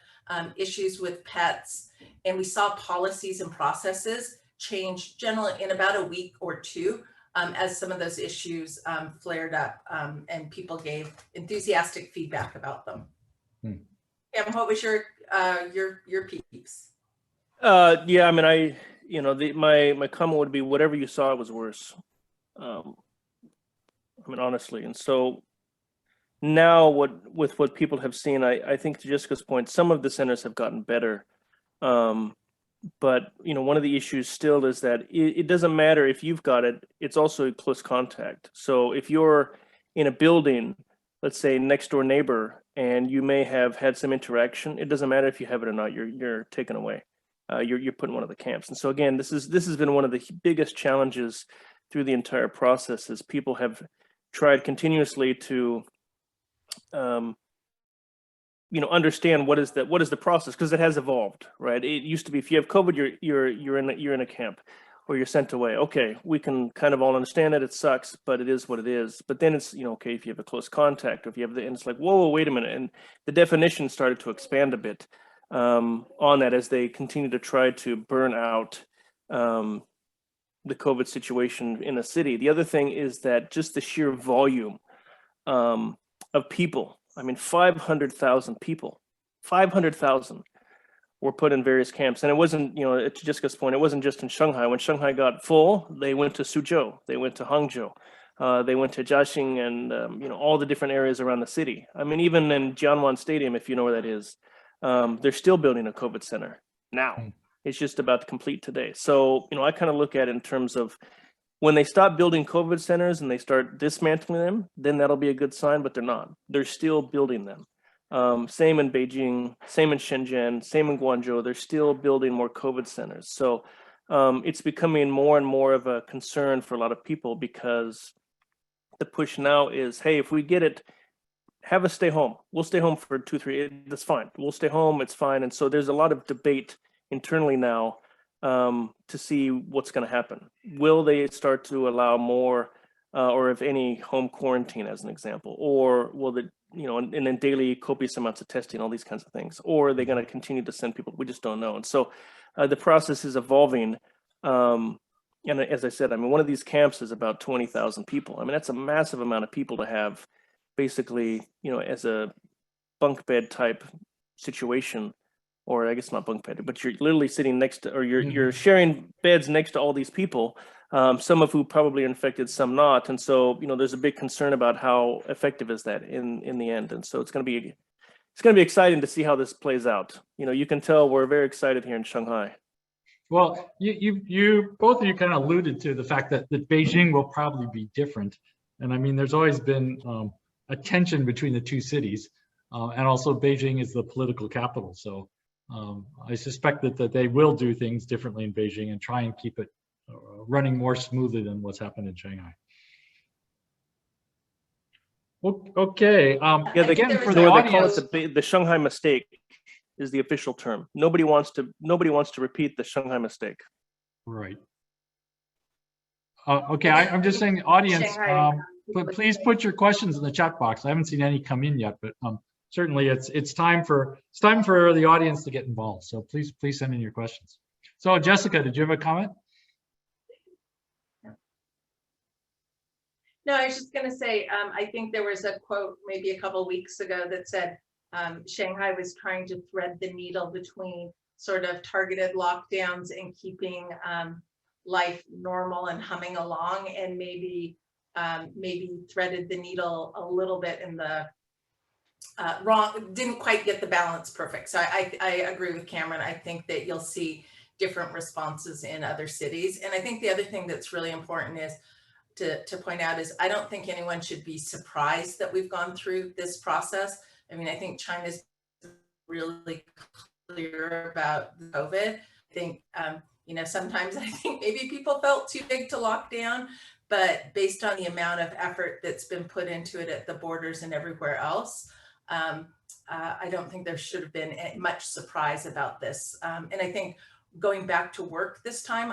issues with pets. And we saw policies and processes change generally in about a week or 2 as some of those issues flared up and people gave enthusiastic feedback about them. What was your peeps? Yeah, I mean, my comment would be whatever you saw was worse. I mean, honestly. And so now with what people have seen, I think to Jessica's point, some of the centers have gotten better. But, you know, one of the issues still is that it doesn't matter if you've got it, it's also a close contact. So if you're in a building, let's say next door neighbor, and you may have had some interaction, it doesn't matter if you have it or not, you're taken away. You're put in one of the camps. And so again, this has been one of the biggest challenges through the entire process, is people have tried continuously to understand what is the process, because it has evolved, right? It used to be if you have COVID, you're in a camp or you're sent away. Okay, we can kind of all understand that it sucks, but it is what it is. But then it's, okay, if you have a close contact, or if you have and it's like, whoa, wait a minute. And the definition started to expand a bit. on that as they continue to try to burn out the COVID situation in a city. The other thing is that just the sheer volume of people. I mean, 500,000 people, 500,000 were put in various camps. And it wasn't, you know, to Jessica's point, it wasn't just in Shanghai. When Shanghai got full, they went to Suzhou, they went to Hangzhou, they went to Jiaxing and, you know, all the different areas around the city. I mean, even in Jianwan Stadium, if you know where that is, they're still building a COVID center now. It's just about to complete today. So, you know, I kind of look at it in terms of when they stop building COVID centers and they start dismantling them, then that'll be a good sign, but they're not. They're still building them. Same in Beijing, same in Shenzhen, same in Guangzhou. They're still building more COVID centers. So it's becoming more and more of a concern for a lot of people because the push now is, hey, if we get it, have us stay home. We'll stay home for 2-3, that's fine. We'll stay home, it's fine. And so there's a lot of debate internally now to see what's going to happen. Will they start to allow more or if any home quarantine as an example, or will the, you know, and then daily copious amounts of testing, all these kinds of things, or are they going to continue to send people? We just don't know. And so the process is evolving. And as I said, I mean, one of these camps is about 20,000 people. I mean, that's a massive amount of people to have basically, you know, as a bunk bed type situation, or I guess not bunk bed, but you're literally sitting next to, or you're sharing beds next to all these people, some of who probably are infected, some not. And so, you know, there's a big concern about how effective is that in the end. And so it's going to be exciting to see how this plays out. You know, you can tell we're very excited here in Shanghai. Well, you both of you kind of alluded to the fact that Beijing will probably be different. And I mean, there's always been a tension between the two cities. And also Beijing is the political capital. So I suspect that they will do things differently in Beijing and try and keep it running more smoothly than what's happened in Shanghai. Okay. Yeah, Again, for the audience, they call it the Shanghai mistake is the official term. Nobody wants to repeat the Shanghai mistake. Right. Okay, I'm just saying, audience, but please put your questions in the chat box. I haven't seen any come in yet, but certainly it's time for the audience to get involved. So please send in your questions. So Jessica, did you have a comment? No, I was just going to say, I think there was a quote maybe a couple of weeks ago that said Shanghai was trying to thread the needle between sort of targeted lockdowns and keeping life normal and humming along, and maybe threaded the needle a little bit in the wrong, didn't quite get the balance perfect. So I agree with Cameron. I think that you'll see different responses in other cities. And I think the other thing that's really important is to point out is I don't think anyone should be surprised that we've gone through this process. I mean, I think China's really clear about COVID. I think, you know, sometimes I think maybe people felt too big to lock down, but based on the amount of effort that's been put into it at the borders and everywhere else, I don't think there should have been much surprise about this. And I think going back to work this time,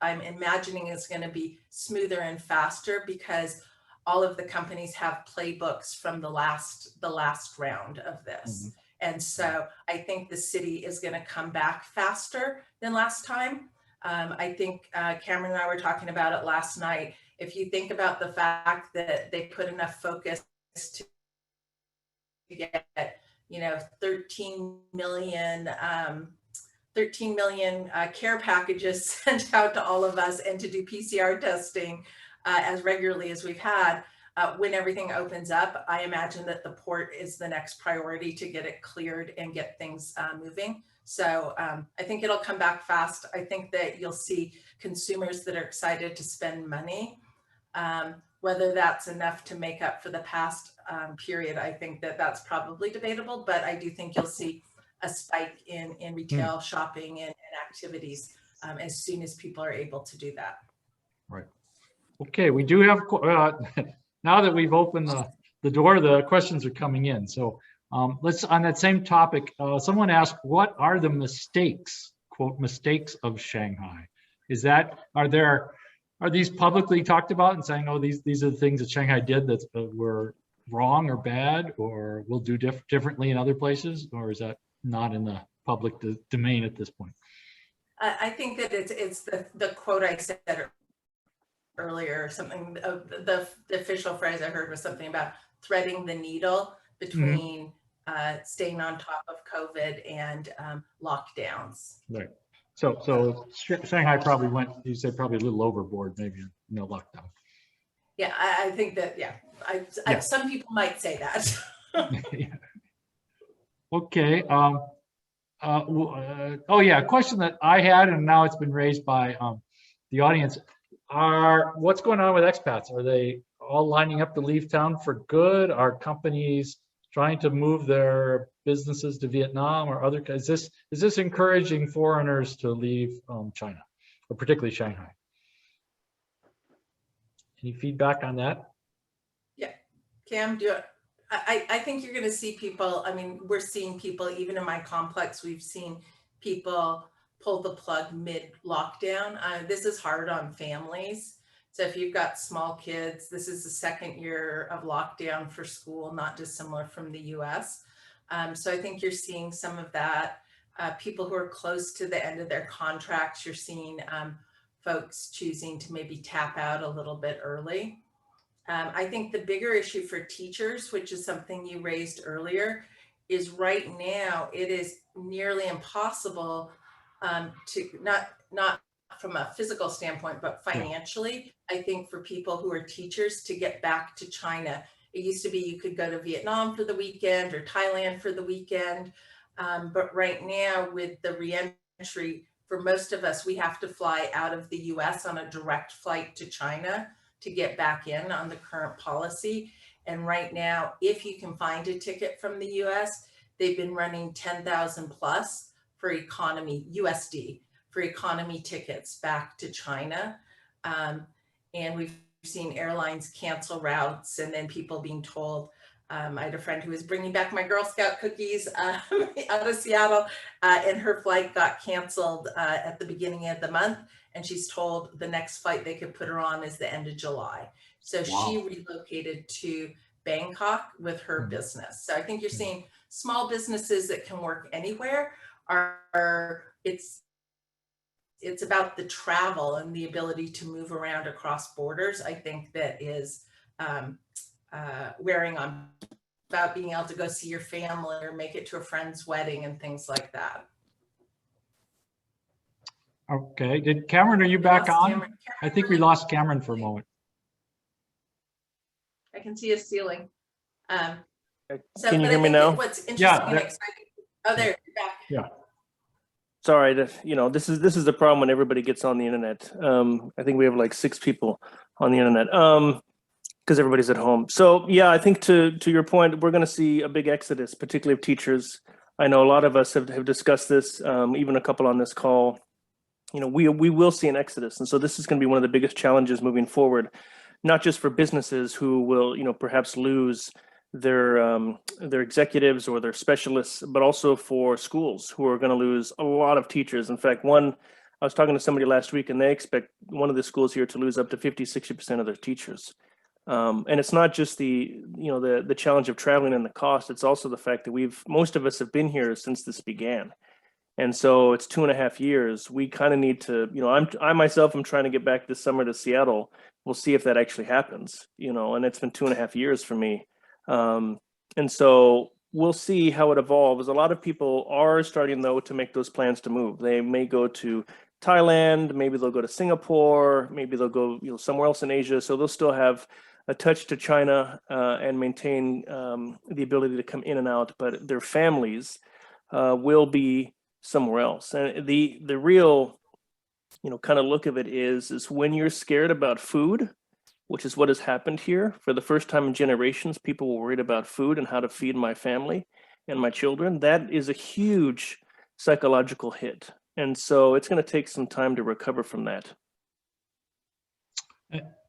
I'm imagining it's going to be smoother and faster because all of the companies have playbooks from the last round of this. And so I think the city is going to come back faster than last time. I think Cameron and I were talking about it last night. If you think about the fact that they put enough focus to get, you know, 13 million care packages sent out to all of us, and to do PCR testing as regularly as we've had, when everything opens up, I imagine that the port is the next priority to get it cleared and get things moving. So I think it'll come back fast. I think that you'll see consumers that are excited to spend money. Whether that's enough to make up for the past period, I think that that's probably debatable, but I do think you'll see a spike in retail shopping and activities as soon as people are able to do that. Right. Okay, we do have, now that we've opened the door, the questions are coming in. So let's, on that same topic, someone asked, what are the mistakes, quote, mistakes of Shanghai? Are these publicly talked about and saying, oh, these are the things that Shanghai did that were wrong or bad, or will do differently in other places? Or is that not in the public domain at this point. I think that it's the quote I said earlier, something of the official phrase I heard was something about threading the needle between staying on top of COVID and lockdowns. Right. So Shanghai probably went, you said probably a little overboard, maybe no lockdown. Yeah, I think that, yeah, some people might say that. Yeah. Okay. Oh yeah, a question that I had, and now it's been raised by the audience, what's going on with expats? Are they all lining up to leave town for good? Are companies trying to move their businesses to Vietnam or other? Is this encouraging foreigners to leave China, or particularly Shanghai? Any feedback on that? Yeah, Cam, I think you're going to see people. I mean, we're seeing people, even in my complex, we've seen people pull the plug mid-lockdown. This is hard on families. So if you've got small kids, this is the second year of lockdown for school, not dissimilar from the US. So I think you're seeing some of that. People who are close to the end of their contracts, you're seeing folks choosing to maybe tap out a little bit early. I think the bigger issue for teachers, which is something you raised earlier, is right now it is nearly impossible to not from a physical standpoint, but financially, I think for people who are teachers to get back to China. It used to be you could go to Vietnam for the weekend or Thailand for the weekend. But right now with the reentry, for most of us, we have to fly out of the US on a direct flight to China to get back in on the current policy. And right now, if you can find a ticket from the US, they've been running 10,000 plus for economy, USD, for economy tickets back to China. And we've seen airlines cancel routes and then people being told, I had a friend who was bringing back my Girl Scout cookies out of Seattle, and her flight got canceled at the beginning of the month. And she's told the next flight they could put her on is the end of July. So she relocated to Bangkok with her business. So I think you're seeing small businesses that can work anywhere it's about the travel and the ability to move around across borders. I think that is wearing on, about being able to go see your family or make it to a friend's wedding and things like that. Okay, Cameron, are you back on? Cameron. I think we lost Cameron for a moment. I can see his ceiling. So, can you hear me now? What's interesting and exciting. Oh, there, you're back. Yeah. Sorry, this is the problem when everybody gets on the internet. I think we have like 6 people on the internet because everybody's at home. So yeah, I think to your point, we're going to see a big exodus, particularly of teachers. I know a lot of us have discussed this, even a couple on this call. We will see an exodus, and so this is going to be one of the biggest challenges moving forward, not just for businesses who will perhaps lose their executives or their specialists, but also for schools who are going to lose a lot of teachers. In fact, I was talking to somebody last week, and they expect one of the schools here to lose up to 50-60% of their teachers. And it's not just the challenge of traveling and the cost. It's also the fact that most of us have been here since this began. And so it's 2.5 years. We kind of need to, I myself am trying to get back this summer to Seattle. We'll see if that actually happens, and it's been 2.5 years for me. And so we'll see how it evolves. A lot of people are starting, though, to make those plans to move. They may go to Thailand, maybe they'll go to Singapore, maybe they'll go somewhere else in Asia. So they'll still have a touch to China and maintain the ability to come in and out, but their families will be somewhere else. And the real kind of look of it is when you're scared about food, which is what has happened here. For the first time in generations, people were worried about food and how to feed my family and my children. That is a huge psychological hit. And so it's going to take some time to recover from that.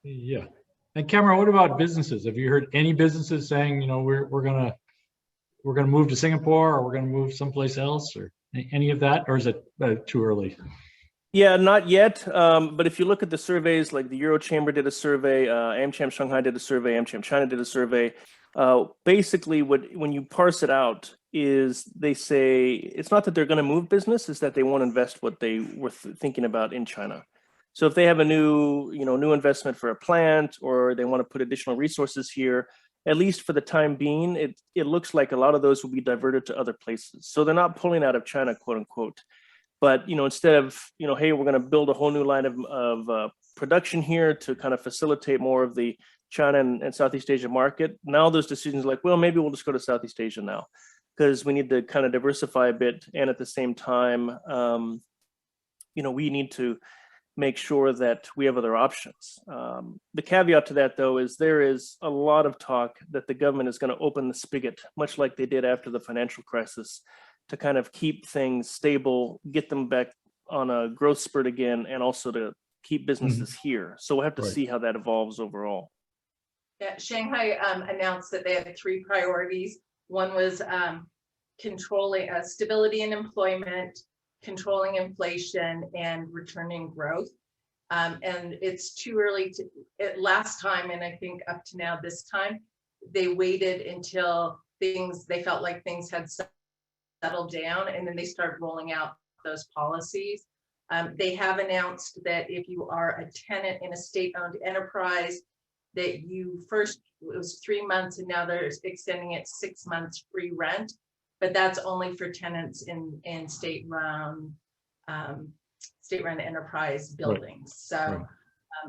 Yeah. And Cameron, what about businesses? Have you heard any businesses saying, we're going to move to Singapore, or we're going to move someplace else, or any of that? Or is it too early? Yeah, not yet. But if you look at the surveys, like the Euro Chamber did a survey, AmCham Shanghai did a survey, AmCham China did a survey. Basically, when you parse it out, is they say it's not that they're going to move business, it's that they won't invest what they were thinking about in China. So if they have a new investment for a plant, or they want to put additional resources here, at least for the time being, it looks like a lot of those will be diverted to other places. So they're not pulling out of China, quote unquote. But instead of hey, we're going to build a whole new line of production here to kind of facilitate more of the China and Southeast Asia market, now those decisions like, well, maybe we'll just go to Southeast Asia now, because we need to kind of diversify a bit, and at the same time, we need to make sure that we have other options. The caveat to that, though, is there is a lot of talk that the government is going to open the spigot, much like they did after the financial crisis, to kind of keep things stable, get them back on a growth spurt again, and also to keep businesses here. So we'll have to see how that evolves overall. Yeah, Shanghai announced that they had 3 priorities. One was controlling stability in employment, controlling inflation, and returning growth. And it's too early last time, and I think up to now this time, they waited until they felt like things had settled down, and then they started rolling out those policies. They have announced that if you are a tenant in a state-owned enterprise, that it was 3 months, and now they're extending it 6 months free rent, but that's only for tenants in state-run enterprise buildings. So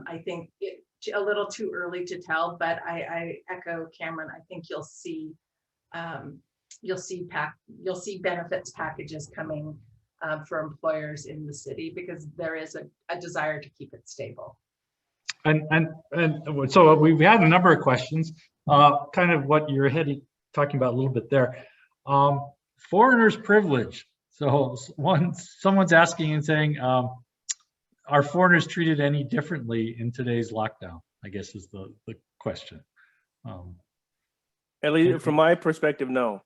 I think it's a little too early to tell, but I echo Cameron. I think you'll see benefits packages coming for employers in the city, because there is a desire to keep it stable. And so we've had a number of questions, kind of what you're talking about a little bit there. Foreigners' privilege. So someone's asking and saying, are foreigners treated any differently in today's lockdown? I guess is the question. At least from my perspective, no.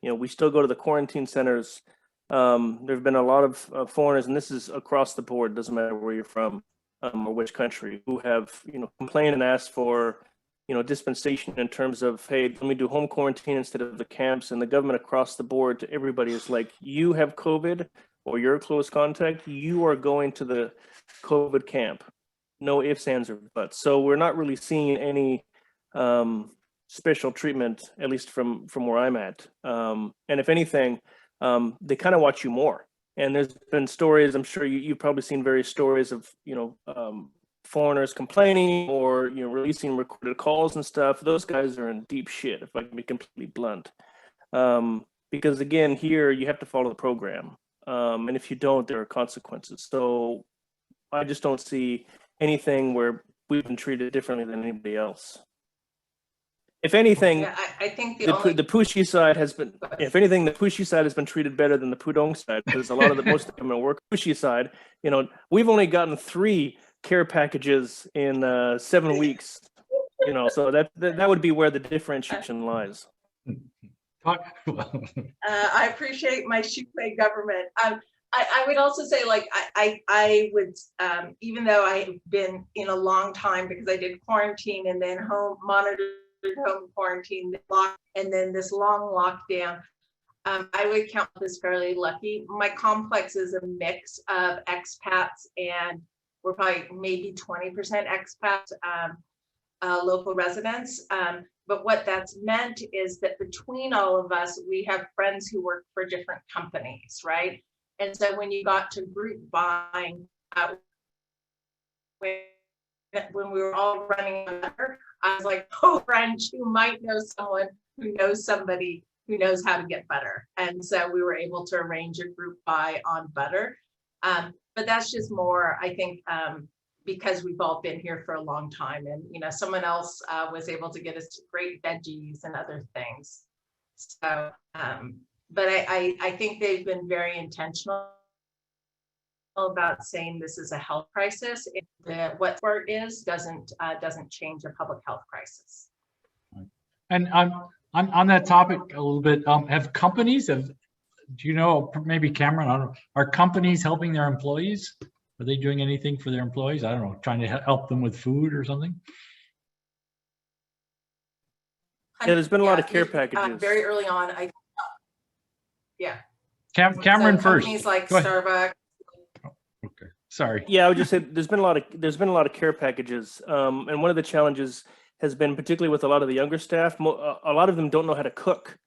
We still go to the quarantine centers. There've been a lot of foreigners, and this is across the board, doesn't matter where you're from or which country, who have complained and asked for dispensation in terms of, hey, let me do home quarantine instead of the camps. And the government across the board to everybody is like, you have COVID or you're a close contact, you are going to the COVID camp. No ifs, ands, or buts. So we're not really seeing any special treatment, at least from where I'm at. And if anything, they kind of watch you more. And there's been stories, I'm sure you've probably seen various stories of, foreigners complaining or, releasing recorded calls and stuff. Those guys are in deep shit, if I can be completely blunt. Because again, here you have to follow the program. And if you don't, there are consequences. So I just don't see anything where we've been treated differently than anybody else. If anything, yeah, I think the Puxi side has been, if anything, the Puxi side has been treated better than the Pudong side, because a lot of most of them work Puxi side. We've only gotten 3 care packages in 7 weeks. So that would be where the differentiation lies. I appreciate my Shanghai government. I would also say, I would, even though I've been in a long time, because I did quarantine and then monitored home quarantine, and then this long lockdown, I would count this fairly lucky. My complex is a mix of expats, and we're probably maybe 20% expats, local residents. But what that's meant is that between all of us, we have friends who work for different companies, right? And so when you got to group buying, when we were all running together, I was like, oh, friend, you might know someone who knows somebody who knows how to get butter. And so we were able to arrange a group buy on butter. But that's just more, I think, because we've all been here for a long time, and someone else was able to get us great veggies and other things. So, but I think they've been very intentional about saying this is a health crisis. What word is doesn't change a public health crisis. And on that topic a little bit, have companies, do you know, maybe Cameron, I don't know, are companies helping their employees? Are they doing anything for their employees? I don't know, trying to help them with food or something? Yeah, there's been a lot of care packages. Very early on, Yeah. Cameron So first. companies like Go ahead. Starbucks. Okay, sorry. Yeah, I would just say there's been a lot of care packages, and one of the challenges has been, particularly with a lot of the younger staff, a lot of them don't know how to cook,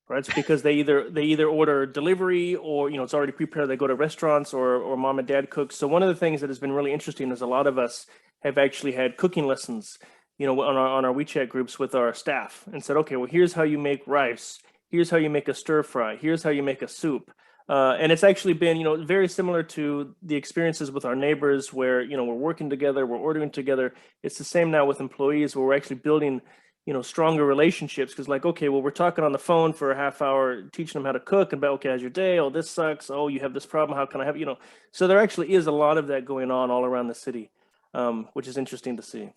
right? It's because they either order delivery, or it's already prepared. They go to restaurants, or mom and dad cook. So one of the things that has been really interesting is a lot of us have actually had cooking lessons, on our WeChat groups with our staff, and said, okay, well, here's how you make rice. Here's how you make a stir fry. Here's how you make a soup. And it's actually been, very similar to the experiences with our neighbors where, we're working together, we're ordering together. It's the same now with employees where we're actually building, stronger relationships. Because okay, well, we're talking on the phone for a half hour, teaching them how to cook, and okay, how's your day? Oh, this sucks. Oh, you have this problem. How can I help? So there actually is a lot of that going on all around the city, which is interesting to see.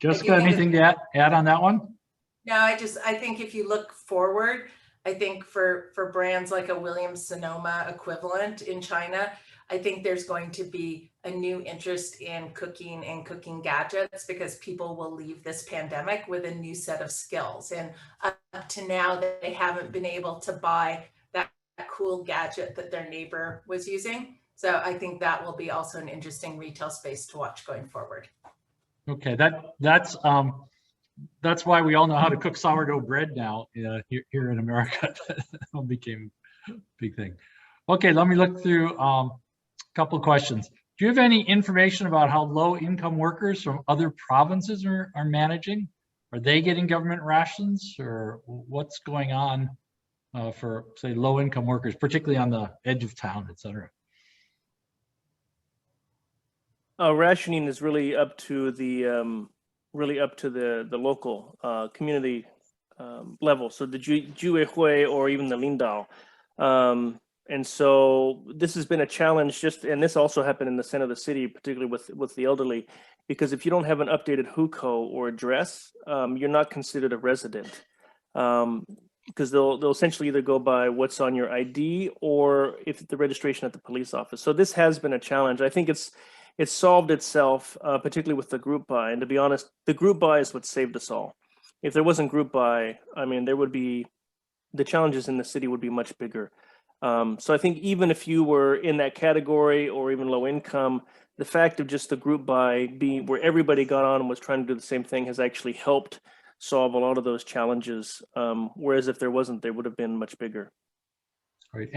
Jessica, anything to add on that one? No, I think if you look forward, I think for brands like a Williams Sonoma equivalent in China, I think there's going to be a new interest in cooking and cooking gadgets, because people will leave this pandemic with a new set of skills. And up to now, they haven't been able to buy that cool gadget that their neighbor was using. So I think that will be also an interesting retail space to watch going forward. Okay, that's why we all know how to cook sourdough bread now here in America. That became a big thing. Okay, let me look through a couple of questions. Do you have any information about how low-income workers from other provinces are managing? Are they getting government rations, or what's going on for, say, low-income workers, particularly on the edge of town, et cetera? Rationing is really up to the local community level. So the Juehui or even the Lindao. And so this has been a challenge, and this also happened in the center of the city, particularly with the elderly, because if you don't have an updated hukou or address, you're not considered a resident. Because they'll essentially either go by what's on your ID or if the registration at the police office. So this has been a challenge. I think it's solved itself, particularly with the group buy. And to be honest, the group buy is what saved us all. If there wasn't group buy, the challenges in the city would be much bigger. So I think even if you were in that category or even low income, the fact of just the group buy being where everybody got on and was trying to do the same thing has actually helped solve a lot of those challenges. Whereas if there wasn't, they would have been much bigger. Right.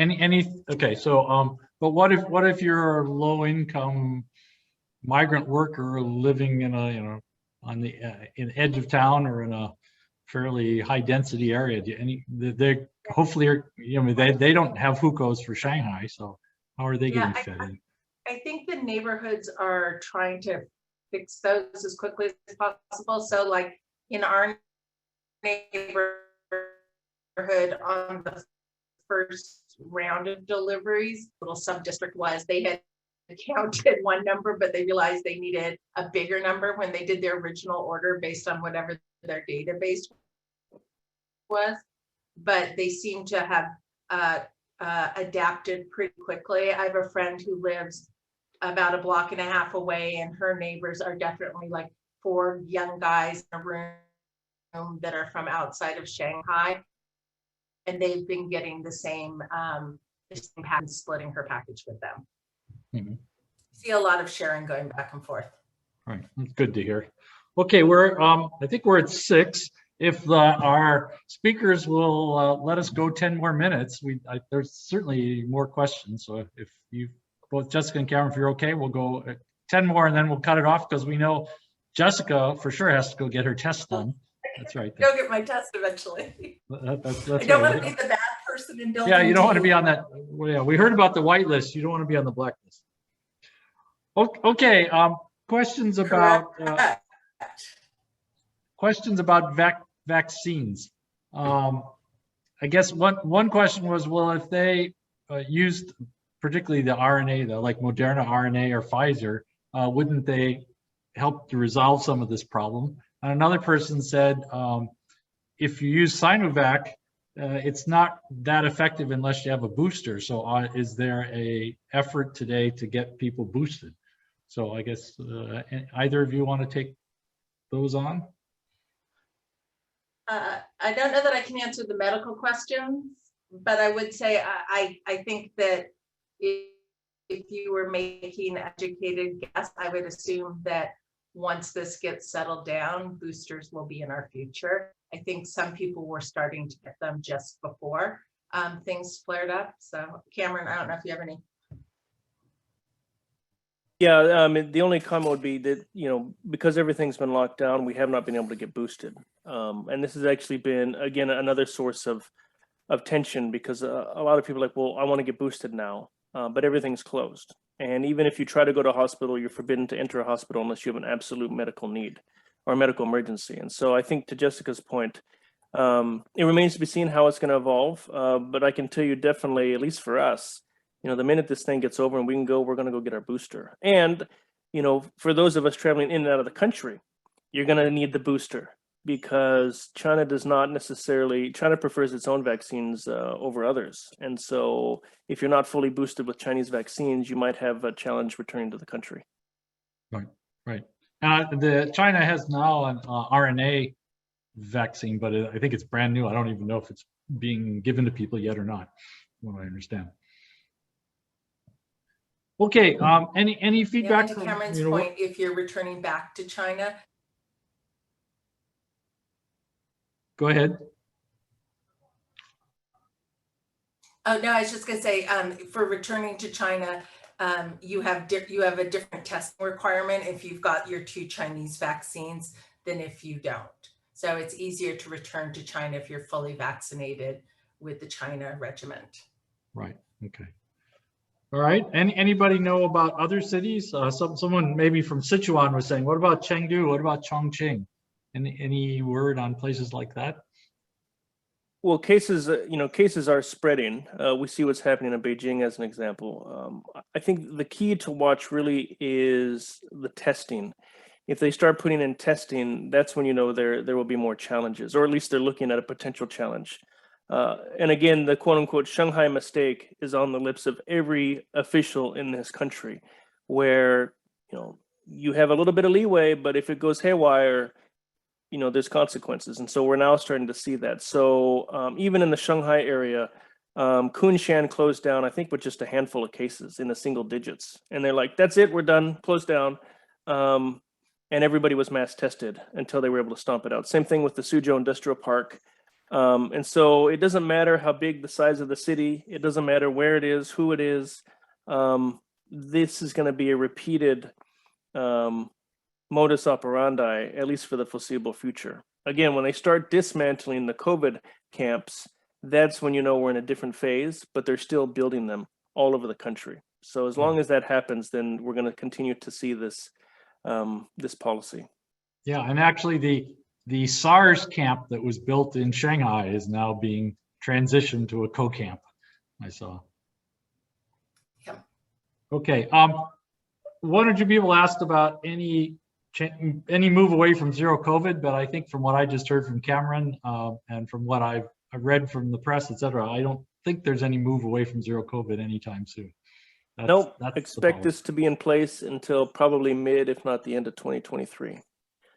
Okay. So, but what if you're a low income migrant worker living in on the in edge of town or in a fairly high density area? They hopefully they don't have hukous for Shanghai, so how are they getting fed in? I think the neighborhoods are trying to fix those as quickly as possible. So like in our neighborhood on the first round of deliveries, little sub-district was, they had counted one number, but they realized they needed a bigger number when they did their original order based on whatever their database was. But they seem to have adapted pretty quickly. I have a friend who lives about a block and a half away, and her neighbors are definitely like 4 young guys in a room that are from outside of Shanghai, and they've been getting the same pattern, splitting her package with them. Mm-hmm. See a lot of sharing going back and forth. Right, that's good to hear. Okay, I think we're at 6. If our speakers will let us go 10 more minutes, there's certainly more questions. So if you both Jessica and Cameron, if you're okay, we'll go 10 more and then we'll cut it off, because we know Jessica for sure has to go get her test done. That's right. Go get my test eventually. That's I don't want to be the bad person in building. Yeah, you don't want to be on that. Well, yeah, we heard about the white list. You don't want to be on the black list. Okay. Questions about vaccines. I guess one question was, well, if they used particularly the RNA, like Moderna RNA or Pfizer, wouldn't they help to resolve some of this problem? And another person said, if you use Sinovac, it's not that effective unless you have a booster. So is there a effort today to get people boosted? So I guess either of you want to take those on? I don't know that I can answer the medical questions, but I would say I think that if you were making an educated guess, I would assume that once this gets settled down, boosters will be in our future. I think some people were starting to get them just before things flared up. So Cameron, I don't know if you have any. Yeah, the only comment would be that, because everything's been locked down, we have not been able to get boosted. And this has actually been, again, another source of tension, because a lot of people are like, well, I want to get boosted now, but everything's closed. And even if you try to go to a hospital, you're forbidden to enter a hospital unless you have an absolute medical need or medical emergency. And so I think, to Jessica's point, it remains to be seen how it's going to evolve. But I can tell you definitely, at least for us, the minute this thing gets over and we can go, we're going to go get our booster. And, for those of us traveling in and out of the country, you're going to need the booster, because China prefers its own vaccines over others. And so if you're not fully boosted with Chinese vaccines, you might have a challenge returning to the country. Right. China has now an RNA vaccine, but I think it's brand new. I don't even know if it's being given to people yet or not, from what I understand. Okay, any feedback To from Cameron's point, if you're returning back to China. Go ahead. Oh, no, I was just gonna say, for returning to China, you have a different testing requirement if you've got your 2 Chinese vaccines than if you don't. So it's easier to return to China if you're fully vaccinated with the China regiment. Right. Okay. All right. Anybody know about other cities? Someone maybe from Sichuan was saying, what about Chengdu? What about Chongqing? Any word on places like that? Well, cases are spreading. We see what's happening in Beijing as an example. I think the key to watch really is the testing. If they start putting in testing, that's when there will be more challenges, or at least they're looking at a potential challenge. And again, the quote unquote Shanghai mistake is on the lips of every official in this country, where you have a little bit of leeway, but if it goes haywire, there's consequences. And so we're now starting to see that. So even in the Shanghai area, Kunshan closed down, I think, with just a handful of cases in the single digits. And they're like, that's it, we're done, closed down. And everybody was mass tested until they were able to stomp it out. Same thing with the Suzhou Industrial Park. And so it doesn't matter how big the size of the city, it doesn't matter where it is, who it is. This is going to be a repeated modus operandi, at least for the foreseeable future. Again, when they start dismantling the COVID camps, that's when we're in a different phase, but they're still building them all over the country. So as long as that happens, then we're going to continue to see this this policy. Yeah, and actually the SARS camp that was built in Shanghai is now being transitioned to a co-camp, I saw. Yeah. Okay. One or two people asked about any move away from zero COVID, but I think from what I just heard from Cameron and from what I've read from the press, etc., I don't think there's any move away from zero COVID anytime soon. Nope. Expect this to be in place until probably mid, if not the end of 2023.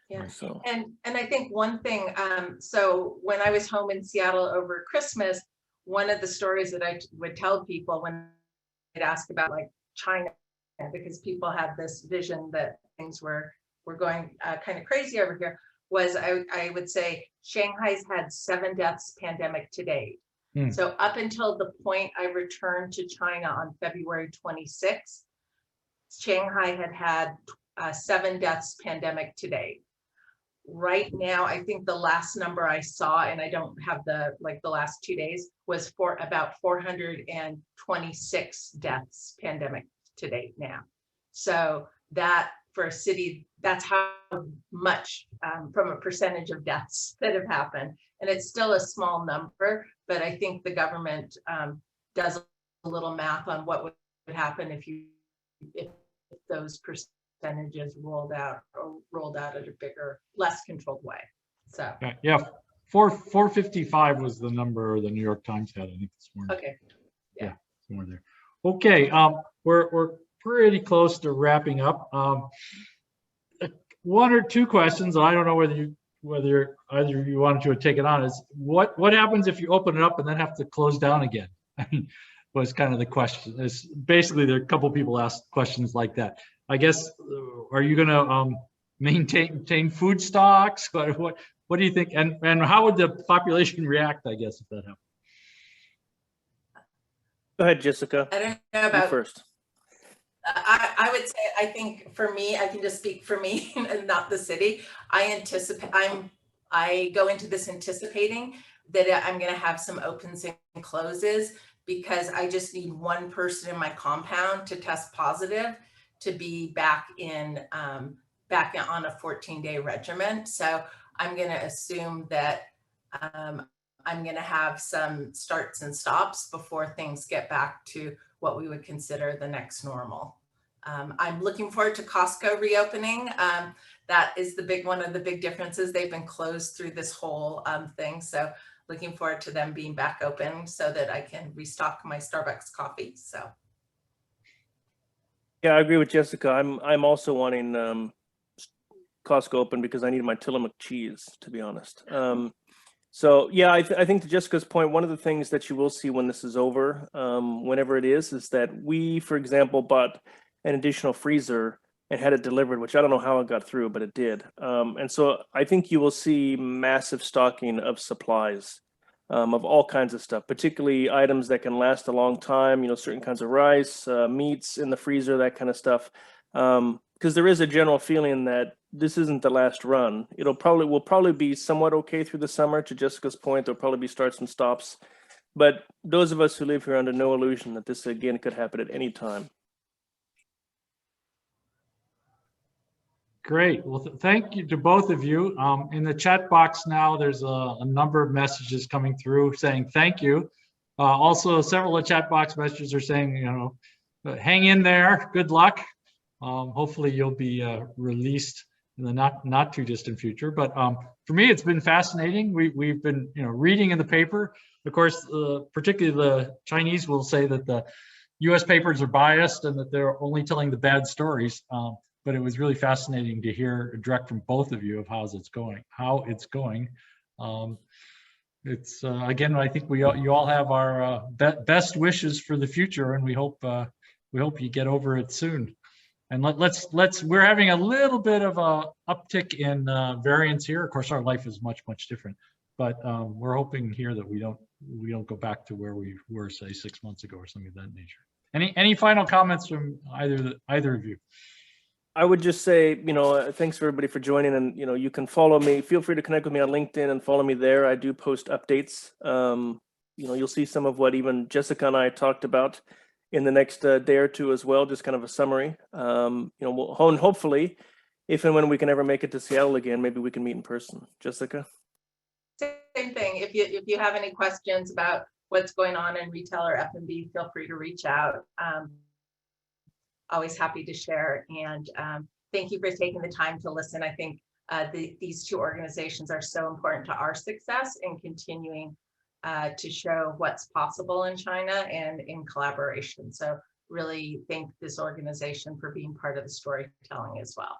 Yeah. So. And I think one thing, so when I was home in Seattle over Christmas, one of the stories that I would tell people when I'd ask about like China, because people had this vision that things were going kind of crazy over here, was I would say Shanghai's had 7 deaths pandemic to date. So up until the point I returned to China on February 26th, Shanghai had 7 deaths pandemic to date. Right now, I think the last number I saw, and I don't have the last 2 days, was for about 426 deaths pandemic to date now. So that for a city, that's how much from a percentage of deaths that have happened. And it's still a small number, but I think the government does a little math on what would happen if those percentages rolled out at a bigger, less controlled way. So yeah, 455 was the number the New York Times had, I think, this morning. Okay. Yeah, somewhere there. Okay, we're pretty close to wrapping up. 1 or 2 questions. I don't know whether you whether either of you wanted to take it on, is what happens if you open it up and then have to close down again? I mean, was kind of the question. It's basically, there are a couple of people asked questions like that. I guess, are you going to maintain food stocks? What do you think? And how would the population react, I guess, if that happened? Go ahead, Jessica. I don't know You about first. I would say, I think for me, I can just speak for me and not the city. I go into this anticipating that I'm going to have some opens and closes, because I just need one person in my compound to test positive to be back on a 14-day regimen. So I'm going to assume that I'm going to have some starts and stops before things get back to what we would consider the next normal. I'm looking forward to Costco reopening. That is one of the big differences. They've been closed through this whole thing. So looking forward to them being back open so that I can restock my Starbucks coffee. So. Yeah, I agree with Jessica. I'm also wanting Costco open because I need my Tillamook cheese, to be honest. So yeah, I think to Jessica's point, one of the things that you will see when this is over, whenever it is that we, for example, bought an additional freezer and had it delivered, which I don't know how it got through, but it did. And so I think you will see massive stocking of supplies, of all kinds of stuff, particularly items that can last a long time, certain kinds of rice, meats in the freezer, that kind of stuff. Because there is a general feeling that this isn't the last run. Will probably be somewhat okay through the summer. To Jessica's point, there'll probably be starts and stops. But those of us who live here are under no illusion that this again could happen at any time. Great. Well, thank you to both of you. In the chat box now, there's a number of messages coming through saying thank you. Also, several of the chat box messages are saying, hang in there, good luck. Hopefully you'll be released in the not too distant future. But for me, it's been fascinating. We've been reading in the paper. Of course, particularly the Chinese will say that the U.S. papers are biased and that they're only telling the bad stories. But it was really fascinating to hear direct from both of you of how it's going. It's again, I think you all have our best wishes for the future, and we hope you get over it soon. And we're having a little bit of a uptick in variants here. Of course, our life is much different, but we're hoping here that we don't go back to where we were, say, 6 months ago or something of that nature. Any final comments from either of you? I would just say, thanks for everybody for joining, and you can follow me. Feel free to connect with me on LinkedIn and follow me there. I do post updates. You'll see some of what even Jessica and I talked about in the next day or two as well, just kind of a summary. Hopefully, if and when we can ever make it to Seattle again, maybe we can meet in person. Jessica? Same thing. If you have any questions about what's going on in retail or F&B, feel free to reach out. Always happy to share, and thank you for taking the time to listen. I think these two organizations are so important to our success in continuing to show what's possible in China and in collaboration. So really thank this organization for being part of the storytelling as well.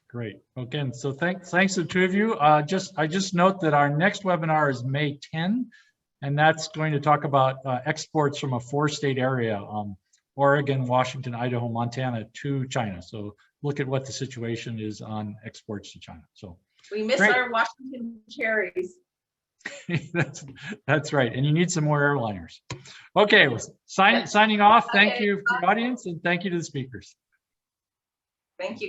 Great. Again, so thanks to the two of you. I just note that our next webinar is May 10, and that's going to talk about exports from a 4-state area. Oregon, Washington, Idaho, Montana to China. So look at what the situation is on exports to China. So we miss our Washington cherries. That's right. And you need some more airliners. Okay, well, signing off. Thank you for the audience, and thank you to the speakers. Thank you.